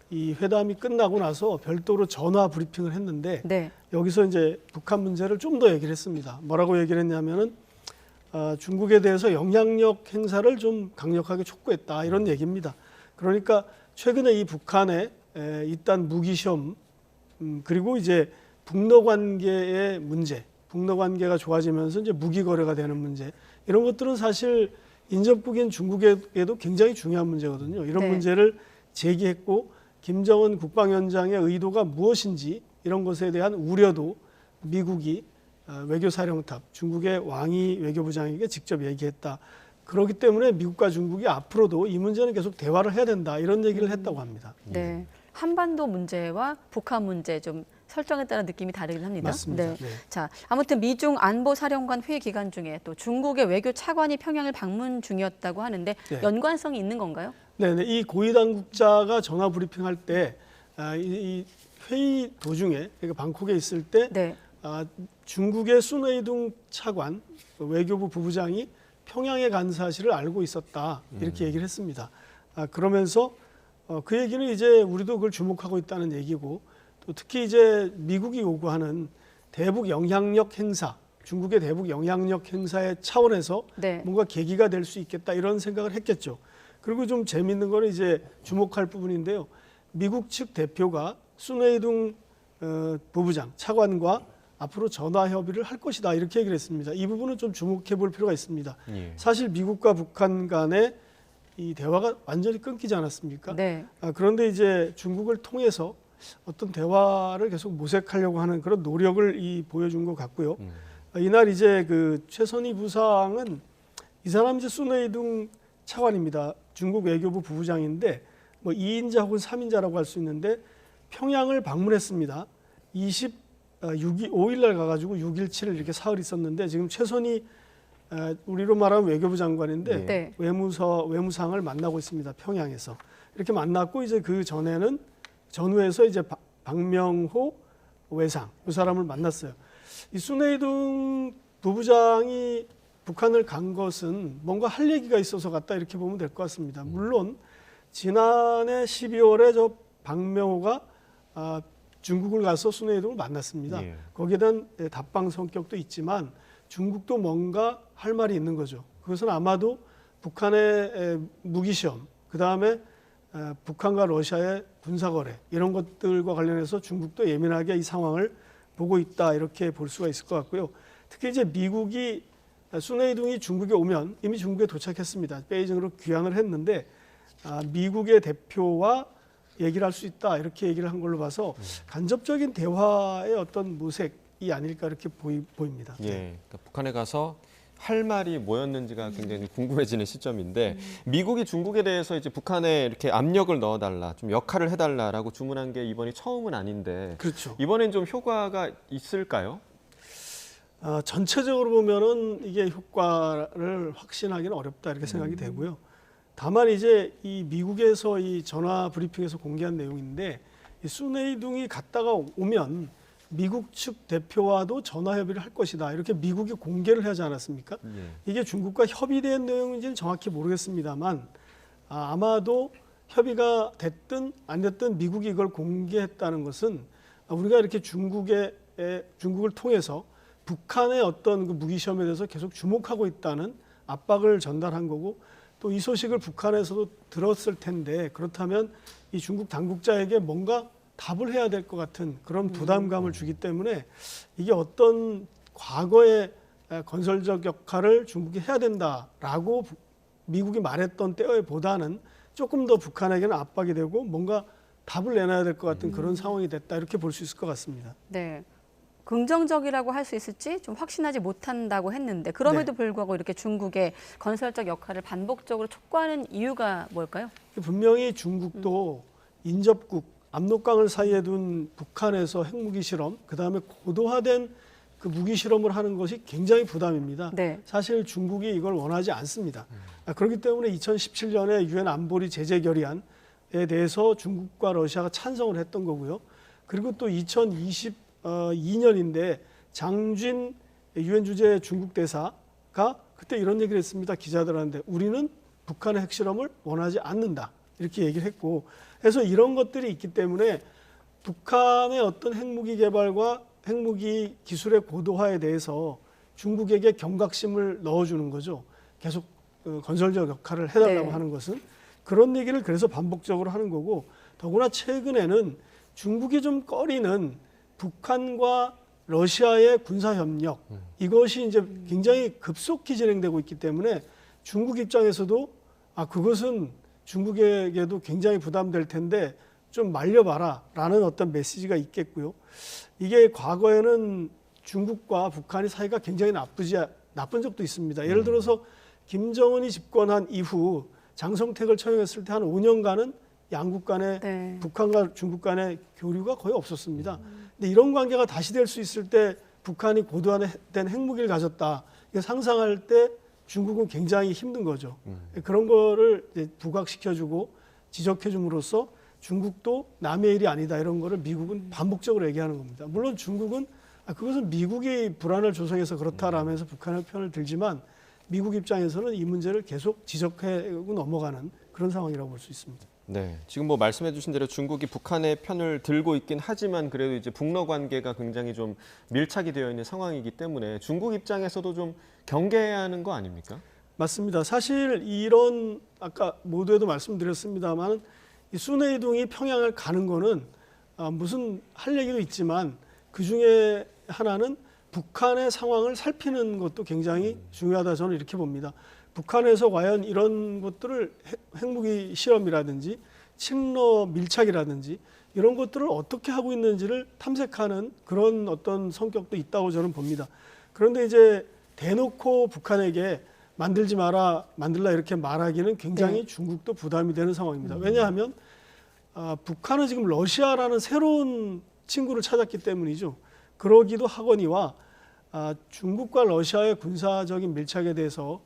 이 회담이 끝나고 나서 별도로 전화 브리핑을 했는데 여기서 이제 북한 문제를 좀 더 얘기를 했습니다. 뭐라고 얘기를 했냐면은 중국에 대해서 영향력 행사를 좀 강력하게 촉구했다 이런 얘기입니다. 그러니까 최근에 이 북한의 잇단 무기 시험 그리고 이제 북러 관계의 문제, 북러 관계가 좋아지면서 이제 무기 거래가 되는 문제 이런 것들은 사실 인접국인 중국에도 굉장히 중요한 문제거든요. 이런 문제를 제기했고 김정은 국방위원장의 의도가 무엇인지 이런 것에 대한 우려도 미국이 외교사령탑, 중국의 왕이 외교부장에게 직접 얘기했다. 그렇기 때문에 미국과 중국이 앞으로도 이 문제는 계속 대화를 해야 된다. 이런 얘기를 했다고 합니다. 네. 한반도 문제와 북한 문제 좀 설정에 따라 느낌이 다르긴 합니다. 맞습니다. 네. 네. 자, 아무튼 미중 안보사령관 회의 기간 중에 또 중국의 외교 차관이 평양을 방문 중이었다고 하는데 네. 연관성이 있는 건가요? 네, 이 고위 당국자가 전화 브리핑할 때 이 회의 도중에 그러니까 방콕에 있을 때 네. 중국의 순웨이둥 차관 외교부 부부장이 평양에 간 사실을 알고 있었다 이렇게 얘기를 했습니다. 그러면서 그 얘기는 이제 우리도 그걸 주목하고 있다는 얘기고 또 특히 이제 미국이 요구하는 대북 영향력 행사, 중국의 대북 영향력 행사의 차원에서 네. 뭔가 계기가 될 수 있겠다 이런 생각을 했겠죠. 그리고 좀 재미있는 거는 이제 주목할 부분인데요. 미국 측 대표가 순웨이둥 부부장 차관과 앞으로 전화 협의를 할 것이다 이렇게 얘기를 했습니다. 이 부분은 좀 주목해 볼 필요가 있습니다. 예. 사실 미국과 북한 간의 이 대화가 완전히 끊기지 않았습니까? 네. 그런데 이제 중국을 통해서 어떤 대화를 계속 모색하려고 하는 그런 노력을 보여준 것 같고요. 이날 이제 그 최선희 부상은 이 사람 이제 순웨이둥 차관입니다. 중국 외교부 부부장인데 뭐 2인자 혹은 3인자라고 할 수 있는데 평양을 방문했습니다. 5일 날 가가지고 6일, 7일 이렇게 사흘 있었는데 지금 최선희 우리로 말하면 외교부 장관인데 네. 외무상을 만나고 있습니다. 평양에서 이렇게 만났고 이제 그 전후에서 이제 박명호 외상 이 사람을 만났어요. 이 순웨이둥 부부장이 북한을 간 것은 뭔가 할 얘기가 있어서 갔다 이렇게 보면 될 것 같습니다. 물론 지난해 12월에 저 박명호가 중국을 가서 순웨이둥을 만났습니다. 예. 거기에 대한 답방 성격도 있지만 중국도 뭔가 할 말이 있는 거죠. 그것은 아마도 북한의 무기시험, 그다음에 북한과 러시아의 군사거래 이런 것들과 관련해서 중국도 예민하게 이 상황을 보고 있다 이렇게 볼 수가 있을 것 같고요. 특히 이제 미국이 순웨이둥이 중국에 오면 이미 중국에 도착했습니다. 베이징으로 귀향을 했는데 미국의 대표와 얘기를 할 수 있다 이렇게 얘기를 한 걸로 봐서 간접적인 대화의 어떤 모색이 아닐까 이렇게 보입니다. 예, 그러니까 북한에 가서 할 말이 뭐였는지가 굉장히 궁금해지는 시점인데 미국이 중국에 대해서 이제 북한에 이렇게 압력을 넣어달라, 좀 역할을 해달라라고 주문한 게 이번이 처음은 아닌데 그렇죠. 이번엔 좀 효과가 있을까요? 전체적으로 보면은 이게 효과를 확신하기는 어렵다 이렇게 생각이 되고요. 다만 이제 이 미국에서 이 전화 브리핑에서 공개한 내용인데 이 순웨이둥이 갔다가 오면 미국 측 대표와도 전화 협의를 할 것이다 이렇게 미국이 공개를 하지 않았습니까? 이게 중국과 협의된 내용인지는 정확히 모르겠습니다만 아마도 협의가 됐든 안 됐든 미국이 이걸 공개했다는 것은 우리가 이렇게 중국을 통해서 북한의 어떤 그 무기 시험에 대해서 계속 주목하고 있다는 압박을 전달한 거고 또 이 소식을 북한에서도 들었을 텐데 그렇다면 이 중국 당국자에게 뭔가 답을 해야 될 것 같은 그런 부담감을 주기 때문에 이게 어떤 과거의 건설적 역할을 중국이 해야 된다라고 미국이 말했던 때보다는 조금 더 북한에게는 압박이 되고 뭔가 답을 내놔야 될 것 같은 그런 상황이 됐다 이렇게 볼 수 있을 것 같습니다. 네. 긍정적이라고 할 수 있을지 좀 확신하지 못한다고 했는데 그럼에도 불구하고 이렇게 중국의 건설적 역할을 반복적으로 촉구하는 이유가 뭘까요? 분명히 중국도 인접국, 압록강을 사이에 둔 북한에서 핵무기 실험, 그다음에 고도화된 그 무기 실험을 하는 것이 굉장히 부담입니다. 네. 사실 중국이 이걸 원하지 않습니다. 그렇기 때문에 2017년에 유엔 안보리 제재 결의안에 대해서 중국과 러시아가 찬성을 했던 거고요. 그리고 또 2022년인데 장쥔 유엔 주재 중국 대사가 그때 이런 얘기를 했습니다. 기자들한테 우리는 북한의 핵실험을 원하지 않는다 이렇게 얘기를 했고 그래서 이런 것들이 있기 때문에 북한의 어떤 핵무기 개발과 핵무기 기술의 고도화에 대해서 중국에게 경각심을 넣어주는 거죠. 계속 건설적 역할을 해달라고 하는 것은 그런 얘기를 그래서 반복적으로 하는 거고 더구나 최근에는 중국이 좀 꺼리는 북한과 러시아의 군사협력 이것이 이제 굉장히 급속히 진행되고 있기 때문에 중국 입장에서도 그것은 중국에게도 굉장히 부담될 텐데 좀 말려봐라 라는 어떤 메시지가 있겠고요. 이게 과거에는 중국과 북한의 사이가 굉장히 나쁜 적도 있습니다. 예를 들어서 김정은이 집권한 이후 장성택을 처형했을 때 한 5년간은 양국 간의 네. 북한과 중국 간의 교류가 거의 없었습니다. 근데 이런 관계가 다시 될 수 있을 때 북한이 고도화된 핵무기를 가졌다. 이거 상상할 때 중국은 굉장히 힘든 거죠. 그런 거를 이제 부각시켜주고 지적해줌으로써 중국도 남의 일이 아니다 이런 거를 미국은 반복적으로 얘기하는 겁니다. 물론 중국은 그것은 미국이 불안을 조성해서 그렇다라면서 북한의 편을 들지만 미국 입장에서는 이 문제를 계속 지적하고 넘어가는 그런 상황이라고 볼 수 있습니다. 네, 지금 뭐 말씀해주신 대로 중국이 북한의 편을 들고 있긴 하지만 그래도 이제 북러 관계가 굉장히 좀 밀착이 되어 있는 상황이기 때문에 중국 입장에서도 좀 경계해야 하는 거 아닙니까? 맞습니다. 사실 이런 아까 모두에도 말씀드렸습니다만 이 순회이동이 평양을 가는 거는 무슨 할 얘기도 있지만 그 중에 하나는 북한의 상황을 살피는 것도 굉장히 중요하다 저는 이렇게 봅니다. 북한에서 과연 이런 것들을 핵무기 실험이라든지 친러 밀착이라든지 이런 것들을 어떻게 하고 있는지를 탐색하는 그런 어떤 성격도 있다고 저는 봅니다. 그런데 이제 대놓고 북한에게 만들지 마라, 만들라 이렇게 말하기는 굉장히 중국도 부담이 되는 상황입니다. 왜냐하면 북한은 지금 러시아라는 새로운 친구를 찾았기 때문이죠. 그러기도 하거니와 중국과 러시아의 군사적인 밀착에 대해서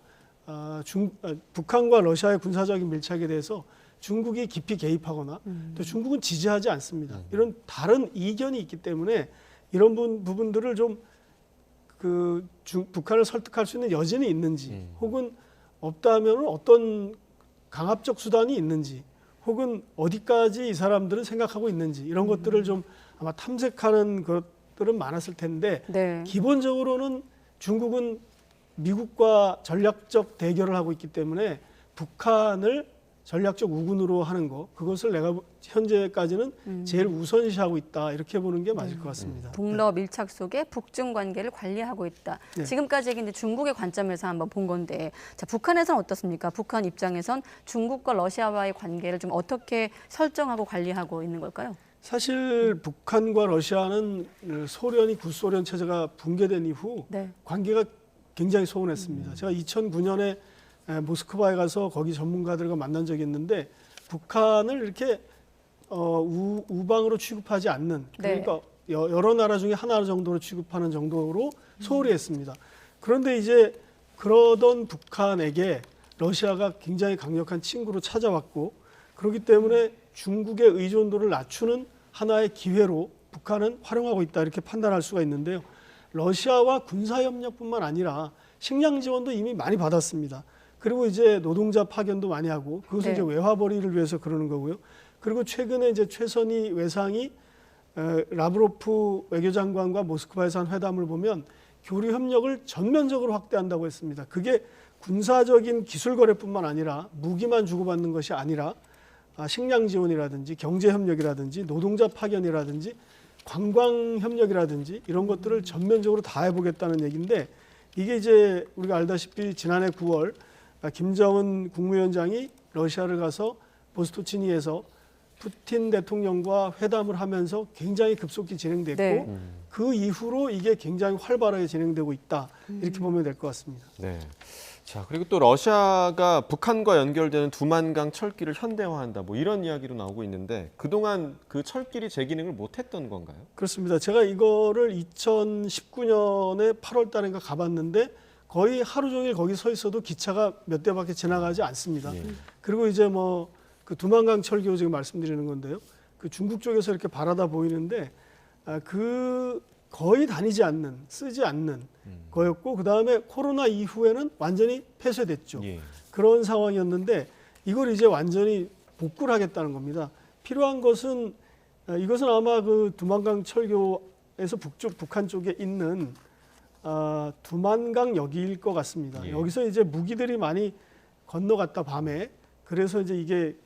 북한과 러시아의 군사적인 밀착에 대해서 중국이 깊이 개입하거나 또 중국은 지지하지 않습니다. 이런 다른 이견이 있기 때문에 이런 부분들을 좀 북한을 설득할 수 있는 여지는 있는지 혹은 없다면 어떤 강압적 수단이 있는지 혹은 어디까지 이 사람들은 생각하고 있는지 이런 것들을 좀 아마 탐색하는 것들은 많았을 텐데 네. 기본적으로는 중국은 미국과 전략적 대결을 하고 있기 때문에 북한을 전략적 우군으로 하는 거 그것을 내가 현재까지는 제일 우선시하고 있다 이렇게 보는 게 맞을 것 같습니다. 북러 밀착 속에 북중 관계를 관리하고 있다. 네. 지금까지 얘기는 중국의 관점에서 한번 본 건데 자, 북한에서는 어떻습니까? 북한 입장에선 중국과 러시아와의 관계를 좀 어떻게 설정하고 관리하고 있는 걸까요? 사실 북한과 러시아는 소련이 구소련 체제가 붕괴된 이후 네. 관계가 굉장히 소원했습니다. 제가 2009년에 모스크바에 가서 거기 전문가들과 만난 적이 있는데 북한을 이렇게 우방으로 취급하지 않는 그러니까 여러 나라 중에 하나 정도로 취급하는 정도로 소홀히 했습니다. 그런데 이제 그러던 북한에게 러시아가 굉장히 강력한 친구로 찾아왔고 그렇기 때문에 중국의 의존도를 낮추는 하나의 기회로 북한은 활용하고 있다 이렇게 판단할 수가 있는데요. 러시아와 군사협력뿐만 아니라 식량 지원도 이미 많이 받았습니다. 그리고 이제 노동자 파견도 많이 하고 그것은 이제 외화벌이를 위해서 그러는 거고요. 그리고 최근에 이제 최선희 외상이 라브로프 외교장관과 모스크바에서 한 회담을 보면 교류 협력을 전면적으로 확대한다고 했습니다. 그게 군사적인 기술 거래뿐만 아니라 무기만 주고받는 것이 아니라 식량 지원이라든지 경제 협력이라든지 노동자 파견이라든지 관광 협력이라든지 이런 것들을 전면적으로 다 해보겠다는 얘기인데 이게 이제 우리가 알다시피 지난해 9월 김정은 국무위원장이 러시아를 가서 보스토치니에서 푸틴 대통령과 회담을 하면서 굉장히 급속히 진행됐고 네. 그 이후로 이게 굉장히 활발하게 진행되고 있다 이렇게 보면 될 것 같습니다. 네. 자, 그리고 또 러시아가 북한과 연결되는 두만강 철길을 현대화한다 뭐 이런 이야기로 나오고 있는데 그동안 그 철길이 제 기능을 못했던 건가요? 그렇습니다. 제가 이거를 2019년에 8월 달인가 가봤는데 거의 하루 종일 거기 서 있어도 기차가 몇 대밖에 지나가지 않습니다. 그리고 이제 뭐 그 두만강 철교 지금 말씀드리는 건데요. 그 중국 쪽에서 이렇게 바라다 보이는데 그 거의 다니지 않는, 쓰지 않는 거였고 그 다음에 코로나 이후에는 완전히 폐쇄됐죠. 그런 상황이었는데 이걸 이제 완전히 복구를 하겠다는 겁니다. 필요한 것은 이것은 아마 그 두만강 철교에서 북쪽 북한 쪽에 있는 두만강역일 것 같습니다. 여기서 이제 무기들이 많이 건너갔다 밤에 그래서 이제 이게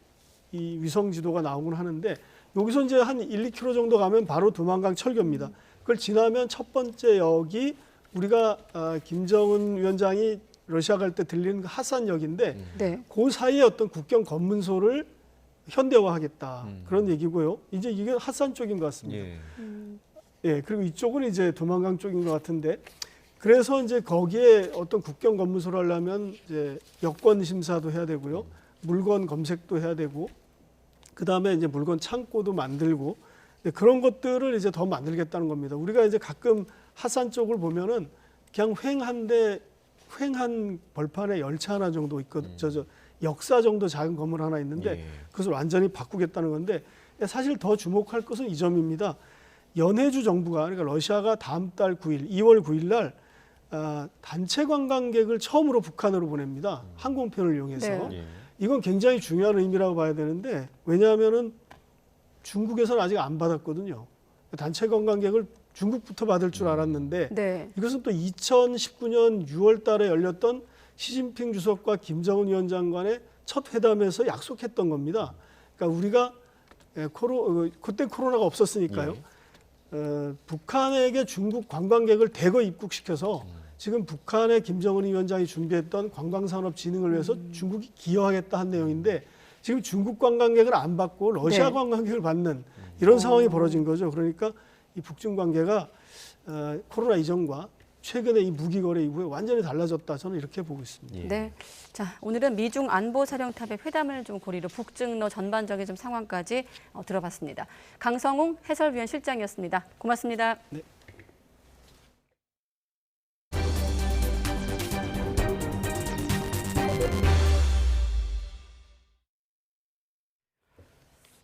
이 위성 지도가 나오곤 하는데 여기서 이제 한 1, 2km 정도 가면 바로 두만강 철교입니다. 그걸 지나면 첫 번째 역이 우리가 김정은 위원장이 러시아 갈 때 들리는 그 하산역인데 그 사이에 어떤 국경 검문소를 현대화하겠다 그런 얘기고요. 이제 이게 하산 쪽인 것 같습니다. 예, 그리고 이쪽은 이제 두만강 쪽인 것 같은데 그래서 이제 거기에 어떤 국경 검문소를 하려면 이제 여권 심사도 해야 되고요. 물건 검색도 해야 되고 그다음에 이제 물건 창고도 만들고 그런 것들을 이제 더 만들겠다는 겁니다. 우리가 이제 가끔 하산 쪽을 보면은 그냥 횡한 벌판에 열차 하나 정도 있거든. 역사 정도 작은 건물 하나 있는데 그것을 완전히 바꾸겠다는 건데 사실 더 주목할 것은 이 점입니다. 연해주 정부가 그러니까 러시아가 다음 달 9일, 2월 9일 날 단체 관광객을 처음으로 북한으로 보냅니다. 항공편을 이용해서. 이건 굉장히 중요한 의미라고 봐야 되는데 왜냐하면은 중국에서는 아직 안 받았거든요. 단체 관광객을 중국부터 받을 줄 알았는데 이것은 또 2019년 6월 달에 열렸던 시진핑 주석과 김정은 위원장 간의 첫 회담에서 약속했던 겁니다. 그러니까 우리가 그때 코로나가 없었으니까요. 북한에게 중국 관광객을 대거 입국시켜서 지금 북한의 김정은 위원장이 준비했던 관광산업 진흥을 위해서 중국이 기여하겠다 한 내용인데 지금 중국 관광객을 안 받고 러시아 관광객을 받는 이런 상황이 벌어진 거죠. 그러니까 이 북중 관계가 코로나 이전과 최근에 이 무기 거래 이후에 완전히 달라졌다. 저는 이렇게 보고 있습니다. 네. 자, 오늘은 미중 안보 사령탑의 회담을 좀 고리로 북중러 전반적인 좀 상황까지 들어봤습니다. 강성웅 해설위원 실장이었습니다. 고맙습니다. 네.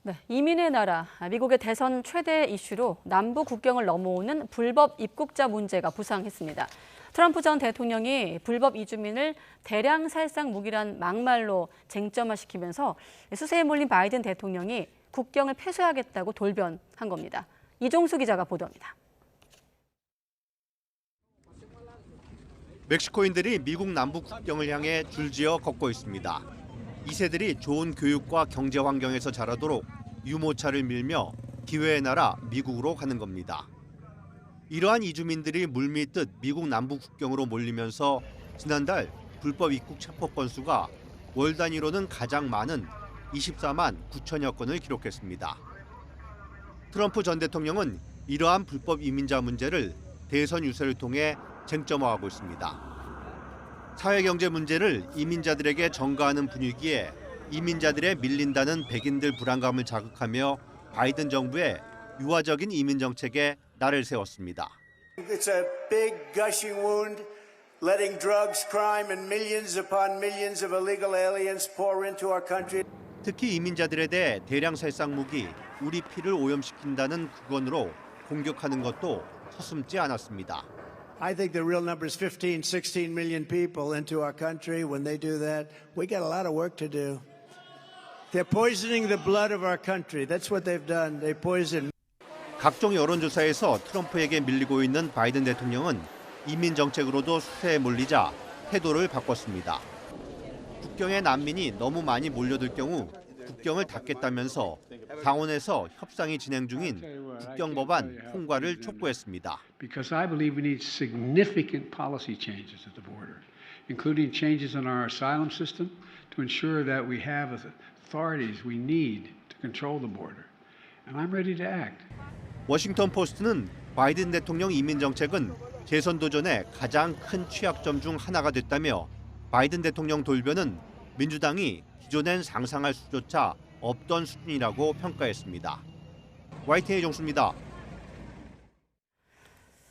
네, 이민의 나라, 미국의 대선 최대 이슈로 남부 국경을 넘어오는 불법 입국자 문제가 부상했습니다. 트럼프 전 대통령이 불법 이주민을 대량 살상 무기란 막말로 쟁점화시키면서 수세에 몰린 바이든 대통령이 국경을 폐쇄하겠다고 돌변한 겁니다. 이종수 기자가 보도합니다. 멕시코인들이 미국 남부 국경을 향해 줄지어 걷고 있습니다. 2세들이 좋은 교육과 경제 환경에서 자라도록 유모차를 밀며 기회의 나라 미국으로 가는 겁니다. 이러한 이주민들이 물밀듯 미국 남부 국경으로 몰리면서 지난달 불법 입국 체포 건수가 월 단위로는 가장 많은 24만 9천여 건을 기록했습니다. 트럼프 전 대통령은 이러한 불법 이민자 문제를 대선 유세를 통해 쟁점화하고 있습니다. 사회경제 문제를 이민자들에게 전가하는 분위기에 이민자들의 밀린다는 백인들 불안감을 자극하며 바이든 정부의 유화적인 이민 정책에 날을 세웠습니다. It's a big gushing wound, letting drugs, crime, and millions upon millions of illegal aliens pour into our country. 특히 이민자들에 대해 대량 살상 무기, 우리 피를 오염시킨다는 극언으로 공격하는 것도 서슴지 않았습니다. I think the real number is 15, 16 million people into our country. When they do that, we got a lot of work to do. They're poisoning the blood of our country. That's what they've done. They poison. 각종 여론조사에서 트럼프에게 밀리고 있는 바이든 대통령은 이민 정책으로도 수세에 몰리자 태도를 바꿨습니다. 국경에 난민이 너무 많이 몰려들 경우 국경을 닫겠다면서 상원에서 협상이 진행 중인 국경 법안 통과를 촉구했습니다. Because I believe we need significant policy changes at the border, including changes in our asylum system to ensure that we have authorities we need to control the border. And I'm ready to act. 워싱턴 포스트는 바이든 대통령 이민 정책은 재선 도전의 가장 큰 취약점 중 하나가 됐다며 바이든 대통령 돌변은 민주당이 기존엔 상상할 수조차 없던 수준이라고 평가했습니다. YTN 정수입니다.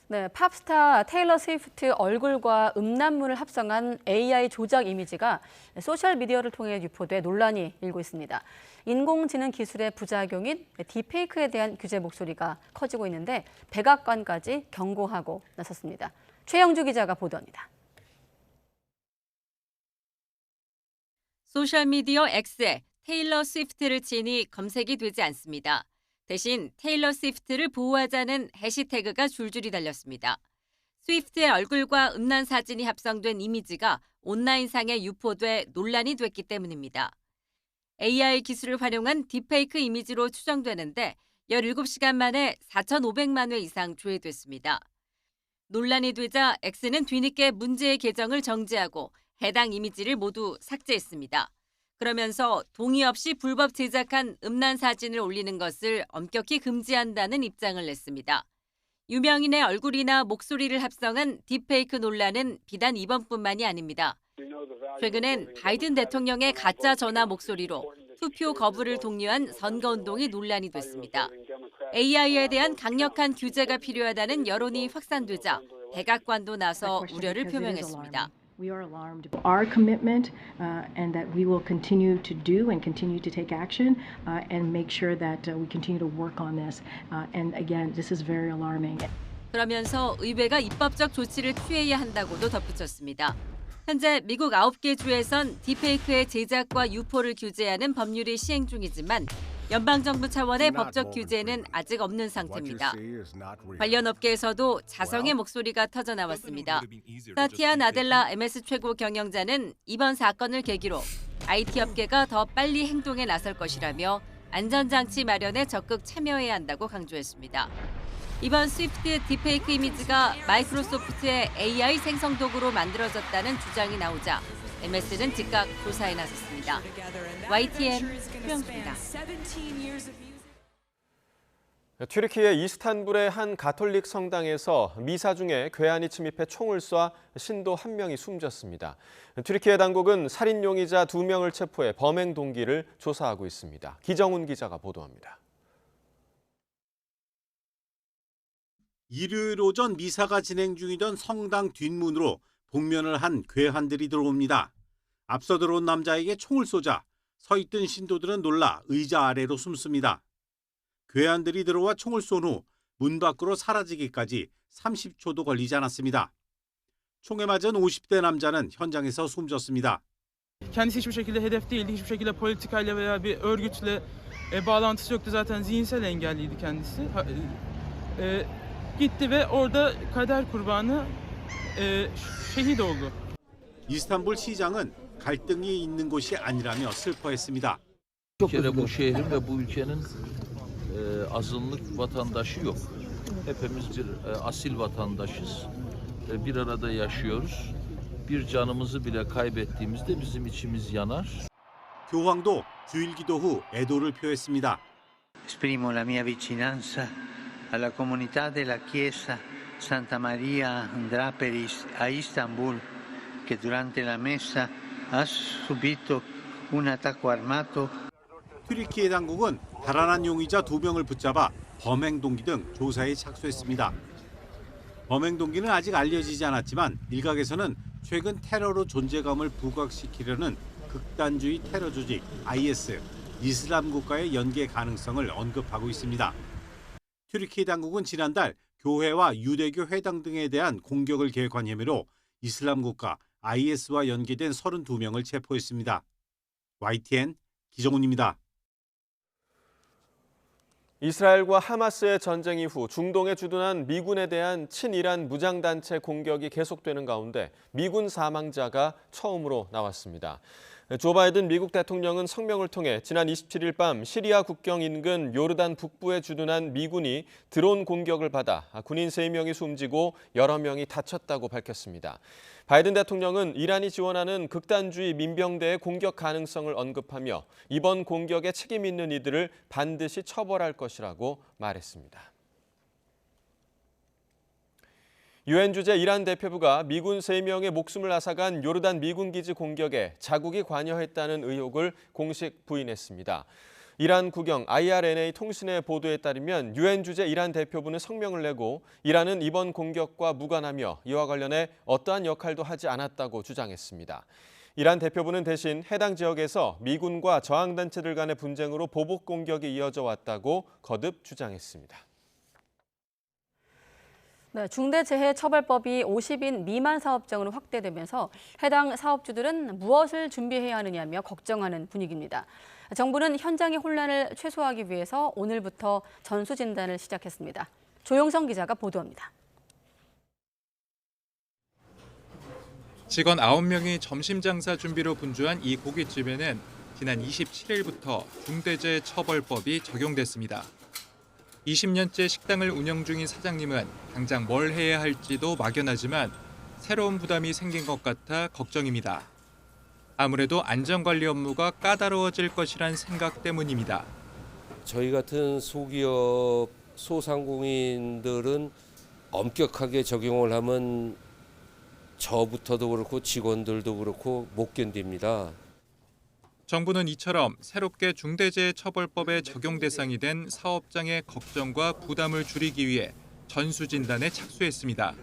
네, 팝스타 테일러 스위프트 얼굴과 음란물을 합성한 AI 조작 이미지가 소셜미디어를 통해 유포돼 논란이 일고 있습니다. 인공지능 기술의 부작용인 딥페이크에 대한 규제 목소리가 커지고 있는데 백악관까지 경고하고 나섰습니다. 최영주 기자가 보도합니다. 소셜미디어 X에 테일러 스위프트를 치니 검색이 되지 않습니다. 대신 테일러 스위프트를 보호하자는 해시태그가 줄줄이 달렸습니다. 스위프트의 얼굴과 음란 사진이 합성된 이미지가 온라인상에 유포돼 논란이 됐기 때문입니다. AI 기술을 활용한 딥페이크 이미지로 추정되는데 17시간 만에 4,500만 회 이상 조회됐습니다. 논란이 되자 X는 뒤늦게 문제의 계정을 정지하고 해당 이미지를 모두 삭제했습니다. 그러면서 동의 없이 불법 제작한 음란 사진을 올리는 것을 엄격히 금지한다는 입장을 냈습니다. 유명인의 얼굴이나 목소리를 합성한 딥페이크 논란은 비단 이번뿐만이 아닙니다. 최근엔 바이든 대통령의 가짜 전화 목소리로 투표 거부를 독려한 선거운동이 논란이 됐습니다. AI에 대한 강력한 규제가 필요하다는 여론이 확산되자 백악관도 나서 우려를 표명했습니다. We are alarmed. Our commitment and that we will continue to do and continue to take action and make sure that we continue to work on this. And again, this is very alarming. 그러면서 의회가 입법적 조치를 취해야 한다고도 덧붙였습니다. 현재 미국 9개 주에선 딥페이크의 제작과 유포를 규제하는 법률이 시행 중이지만 연방정부 차원의 법적 규제는 아직 없는 상태입니다. 관련 업계에서도 자성의 목소리가 터져나왔습니다. 사티아 나델라 MS 최고 경영자는 이번 사건을 계기로 IT 업계가 더 빨리 행동에 나설 것이라며 안전장치 마련에 적극 참여해야 한다고 강조했습니다. 이번 스위프트 딥페이크 이미지가 마이크로소프트의 AI 생성 도구로 만들어졌다는 주장이 나오자 MS는 즉각 조사에 나섰습니다. YTN 최영수입니다. 튀르키예 이스탄불의 한 가톨릭 성당에서 미사 중에 괴한이 침입해 총을 쏴 신도 1명이 숨졌습니다. 튀르키예 당국은 살인 용의자 2명을 체포해 범행 동기를 조사하고 있습니다. 기정훈 기자가 보도합니다. 일요일 오전 미사가 진행 중이던 성당 뒷문으로 복면을 한 괴한들이 들어옵니다. 앞서 들어온 남자에게 총을 쏘자 서 있던 신도들은 놀라 의자 아래로 숨습니다. 괴한들이 들어와 총을 쏜 후 문 밖으로 사라지기까지 30초도 걸리지 않았습니다. 총에 맞은 50대 남자는 현장에서 숨졌습니다. Kendisi hiçbir şekilde hedef değildi. Hiçbir şekilde politikayla veya bir örgütle bağlantısı yoktu. Zaten zihinsel engelliydi kendisi. Gitti ve orada kader kurbanı şehit oldu. 이스탄불 시장은 갈등이 있는 곳이 아니라며 슬퍼했습니다. Bir kere bu şehrin ve bu ülkenin azınlık vatandaşı yok. Hepimiz bir asil vatandaşız. Bir arada yaşıyoruz. Bir canımızı bile kaybettiğimizde bizim içimiz yanar. 교황도 주일 기도 후 애도를 표했습니다. Esprimo la mia vicinanza alla comunità della Chiesa Santa Maria Andraperis a Istanbul, che durante la messa ha subito un attacco armato. 튀르키예 당국은 달아난 용의자 2명을 붙잡아 범행 동기 등 조사에 착수했습니다. 범행 동기는 아직 알려지지 않았지만 일각에서는 최근 테러로 존재감을 부각시키려는 극단주의 테러 조직 IS, 이슬람 국가의 연계 가능성을 언급하고 있습니다. 튀르키예 당국은 지난달 교회와 유대교 회당 등에 대한 공격을 계획한 혐의로 이슬람 국가 IS와 연계된 32명을 체포했습니다. YTN 기정훈입니다. 이스라엘과 하마스의 전쟁 이후 중동에 주둔한 미군에 대한 친이란 무장단체 공격이 계속되는 가운데 미군 사망자가 처음으로 나왔습니다. 조 바이든 미국 대통령은 성명을 통해 지난 27일 밤 시리아 국경 인근 요르단 북부에 주둔한 미군이 드론 공격을 받아 군인 3명이 숨지고 여러 명이 다쳤다고 밝혔습니다. 바이든 대통령은 이란이 지원하는 극단주의 민병대의 공격 가능성을 언급하며 이번 공격에 책임 있는 이들을 반드시 처벌할 것이라고 말했습니다. 유엔 주재 이란 대표부가 미군 3명의 목숨을 앗아간 요르단 미군 기지 공격에 자국이 관여했다는 의혹을 공식 부인했습니다. 이란 국영 IRNA 통신의 보도에 따르면 유엔 주재 이란 대표부는 성명을 내고 이란은 이번 공격과 무관하며 이와 관련해 어떠한 역할도 하지 않았다고 주장했습니다. 이란 대표부는 대신 해당 지역에서 미군과 저항단체들 간의 분쟁으로 보복 공격이 이어져 왔다고 거듭 주장했습니다. 네, 중대재해처벌법이 50인 미만 사업장으로 확대되면서 해당 사업주들은 무엇을 준비해야 하느냐며 걱정하는 분위기입니다. 정부는 현장의 혼란을 최소화하기 위해서 오늘부터 전수진단을 시작했습니다. 조용성 기자가 보도합니다. 직원 9명이 점심 장사 준비로 분주한 이 고깃집에는 지난 27일부터 중대재해처벌법이 적용됐습니다. 20년째 식당을 운영 중인 사장님은 당장 뭘 해야 할지도 막연하지만 새로운 부담이 생긴 것 같아 걱정입니다. 아무래도 안전관리 업무가 까다로워질 것이란 생각 때문입니다. 저희 같은 소기업, 소상공인들은 엄격하게 적용을 하면 저부터도 그렇고 직원들도 그렇고 못 견딥니다. 정부는 이처럼 새롭게 중대재해처벌법의 적용 대상이 된 사업장의 걱정과 부담을 줄이기 위해 전수진단에 착수했습니다.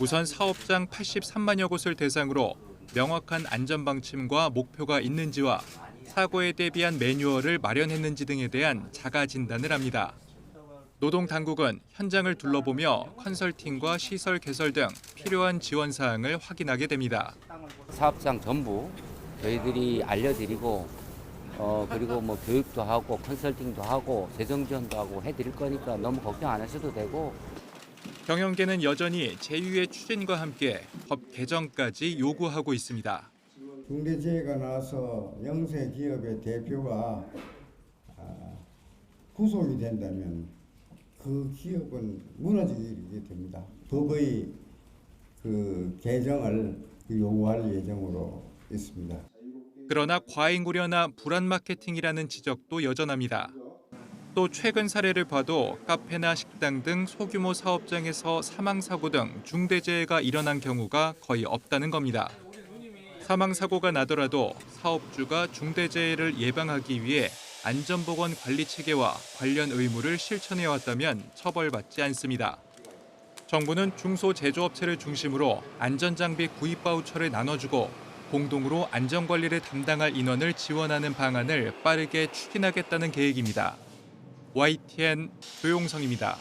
우선 사업장 83만여 곳을 대상으로 명확한 안전방침과 목표가 있는지와 사고에 대비한 매뉴얼을 마련했는지 등에 대한 자가 진단을 합니다. 노동당국은 현장을 둘러보며 컨설팅과 시설 개설 등 필요한 지원 사항을 확인하게 됩니다. 사업장 전부 저희들이 알려드리고 그리고 뭐 교육도 하고 컨설팅도 하고 재정 지원도 하고 해드릴 거니까 너무 걱정 안 하셔도 되고. 경영계는 여전히 제휴의 추진과 함께 법 개정까지 요구하고 있습니다. 중대재해가 나서 영세 기업의 대표가 구속이 된다면 그 기업은 무너지게 됩니다. 법의 그 개정을 요구할 예정으로 있습니다. 그러나 과잉 우려나 불안 마케팅이라는 지적도 여전합니다. 또 최근 사례를 봐도 카페나 식당 등 소규모 사업장에서 사망사고 등 중대재해가 일어난 경우가 거의 없다는 겁니다. 사망사고가 나더라도 사업주가 중대재해를 예방하기 위해 안전보건관리체계와 관련 의무를 실천해왔다면 처벌받지 않습니다. 정부는 중소제조업체를 중심으로 안전장비 구입 바우처를 나눠주고 공동으로 안전관리를 담당할 인원을 지원하는 방안을 빠르게 추진하겠다는 계획입니다. YTN 조용성입니다.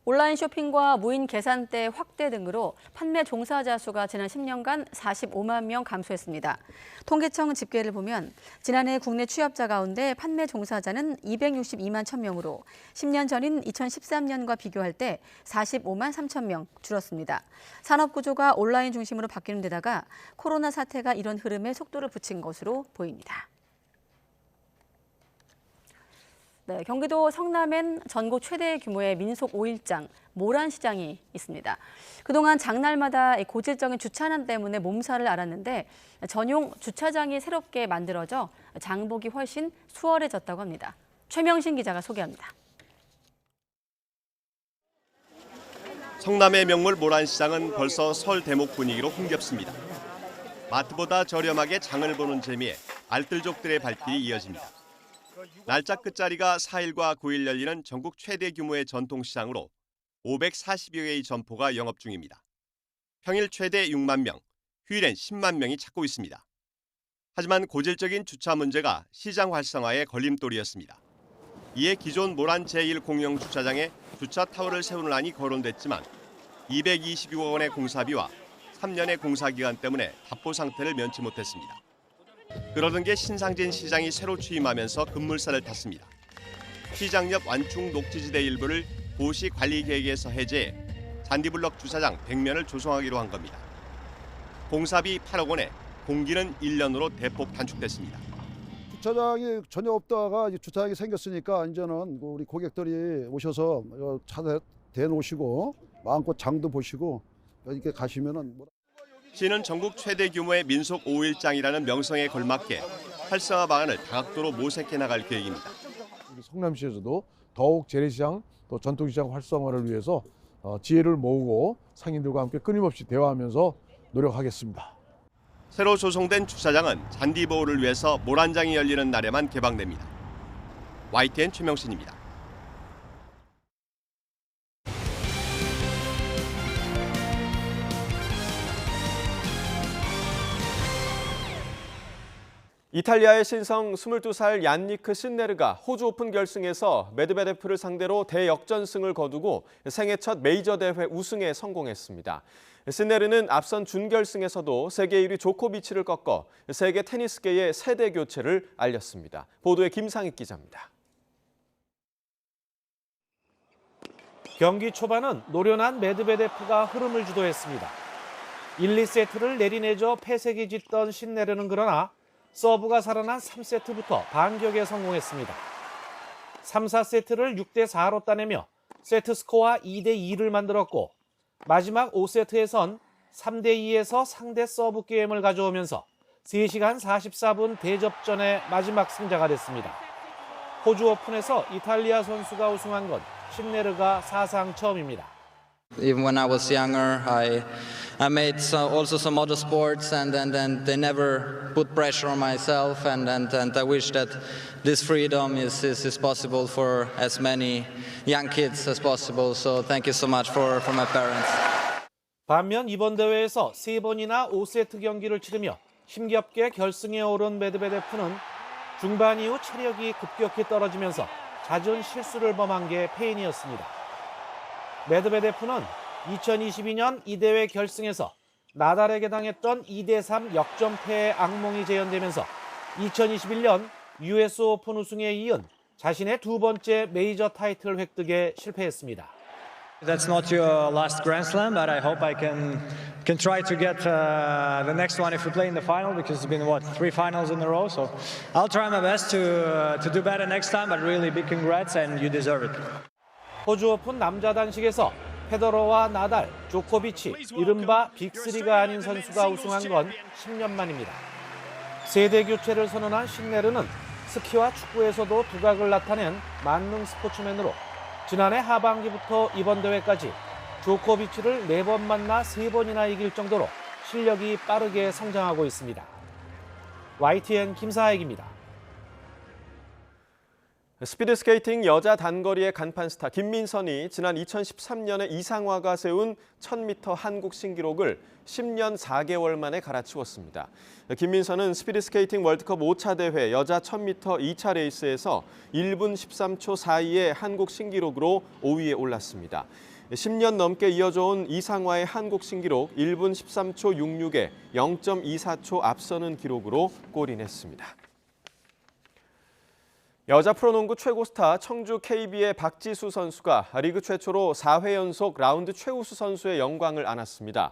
온라인 쇼핑과 무인 계산대 확대 등으로 판매 종사자 수가 지난 10년간 45만 명 감소했습니다. 통계청 집계를 보면 지난해 국내 취업자 가운데 판매 종사자는 262만 1,000명으로 10년 전인 2013년과 비교할 때 45만 3천 명 줄었습니다. 산업 구조가 온라인 중심으로 바뀌는 데다가 코로나 사태가 이런 흐름에 속도를 붙인 것으로 보입니다. 네, 경기도 성남엔 전국 최대 규모의 민속 5일장 모란시장이 있습니다. 그동안 장날마다 고질적인 주차난 때문에 몸살을 앓았는데 전용 주차장이 새롭게 만들어져 장보기 훨씬 수월해졌다고 합니다. 최명신 기자가 소개합니다. 성남의 명물 모란시장은 벌써 설 대목 분위기로 흥겹습니다. 마트보다 저렴하게 장을 보는 재미에 알뜰족들의 발길이 이어집니다. 날짜 끝자리가 4일과 9일 열리는 전국 최대 규모의 전통시장으로 540여 개의 점포가 영업 중입니다. 평일 최대 6만 명, 휴일엔 10만 명이 찾고 있습니다. 하지만 고질적인 주차 문제가 시장 활성화의 걸림돌이었습니다. 이에 기존 모란 제1 공영 주차장에 주차 타워를 세우는 안이 거론됐지만 226억 원의 공사비와 3년의 공사 기간 때문에 답보 상태를 면치 못했습니다. 그러던 게 신상진 시장이 새로 취임하면서 급물살을 탔습니다. 시장 옆 완충 녹지지대 일부를 도시 관리 계획에서 해제해 잔디블럭 주차장 100면을 조성하기로 한 겁니다. 공사비 8억 원에 공기는 1년으로 대폭 단축됐습니다. 주차장이 전혀 없다가 주차장이 생겼으니까 이제는 우리 고객들이 오셔서 차 대놓으시고 마음껏 장도 보시고 이렇게 가시면은. 시는 전국 최대 규모의 민속 5일장이라는 명성에 걸맞게 활성화 방안을 다각도로 모색해 나갈 계획입니다. 성남시에서도 더욱 재래시장 또 전통시장 활성화를 위해서 지혜를 모으고 상인들과 함께 끊임없이 대화하면서 노력하겠습니다. 새로 조성된 주차장은 잔디 보호를 위해서 모란장이 열리는 날에만 개방됩니다. YTN 최명신입니다. 이탈리아의 신성 22살 얀니크 신네르가 호주 오픈 결승에서 메드베데프를 상대로 대역전승을 거두고 생애 첫 메이저 대회 우승에 성공했습니다. 신네르는 앞선 준결승에서도 세계 1위 조코비치를 꺾어 세계 테니스계의 세대 교체를 알렸습니다. 보도에 김상익 기자입니다. 경기 초반은 노련한 메드베데프가 흐름을 주도했습니다. 1, 2세트를 내리내줘 패색이 짙던 신네르는 그러나 서브가 살아난 3세트부터 반격에 성공했습니다. 3, 4세트를 6대4로 따내며 세트 스코어 2대2를 만들었고 마지막 5세트에선 3대2에서 상대 서브 게임을 가져오면서 3시간 44분 대접전의 마지막 승자가 됐습니다. 호주 오픈에서 이탈리아 선수가 우승한 건 신네르가 사상 처음입니다. Even when I was younger, I I made also some other sports, and they never put pressure on myself, and I wish that this freedom is possible for as many young kids as possible. So thank you so much for my parents. 반면 이번 대회에서 3번이나 5세트 경기를 치르며 힘겹게 결승에 오른 메드베데프는 중반 이후 체력이 급격히 떨어지면서 잦은 실수를 범한 게 패인이었습니다. 메드베데프는 2022년 이 대회 결승에서 나달에게 당했던 2대3 역전패의 악몽이 재현되면서 2021년 US 오픈 우승에 이은 자신의 두 번째 메이저 타이틀 획득에 실패했습니다. That's not your last Grand Slam, but I hope I can try to get the next one if we play in the final, because it's been 3 finals in a row. So I'll try my best to do better next time. But really, big congrats, and you deserve it. 호주 오픈 남자 단식에서 페더러와 나달, 조코비치, 이른바 빅3가 아닌 선수가 우승한 건 10년 만입니다. 세대 교체를 선언한 신네르는 스키와 축구에서도 두각을 나타낸 만능 스포츠맨으로 지난해 하반기부터 이번 대회까지 조코비치를 4번 만나 3번이나 이길 정도로 실력이 빠르게 성장하고 있습니다. YTN 김사익입니다. 스피드스케이팅 여자 단거리의 간판 스타 김민선이 지난 2013년에 이상화가 세운 1000m 한국 신기록을 10년 4개월 만에 갈아치웠습니다. 김민선은 스피드스케이팅 월드컵 5차 대회 여자 1000m 2차 레이스에서 1분 13초 42의 한국 신기록으로 5위에 올랐습니다. 10년 넘게 이어져 온 이상화의 한국 신기록 1분 13초 66에 0.24초 앞서는 기록으로 골인했습니다. 여자 프로농구 최고 스타 청주 KB의 박지수 선수가 리그 최초로 4회 연속 라운드 최우수 선수의 영광을 안았습니다.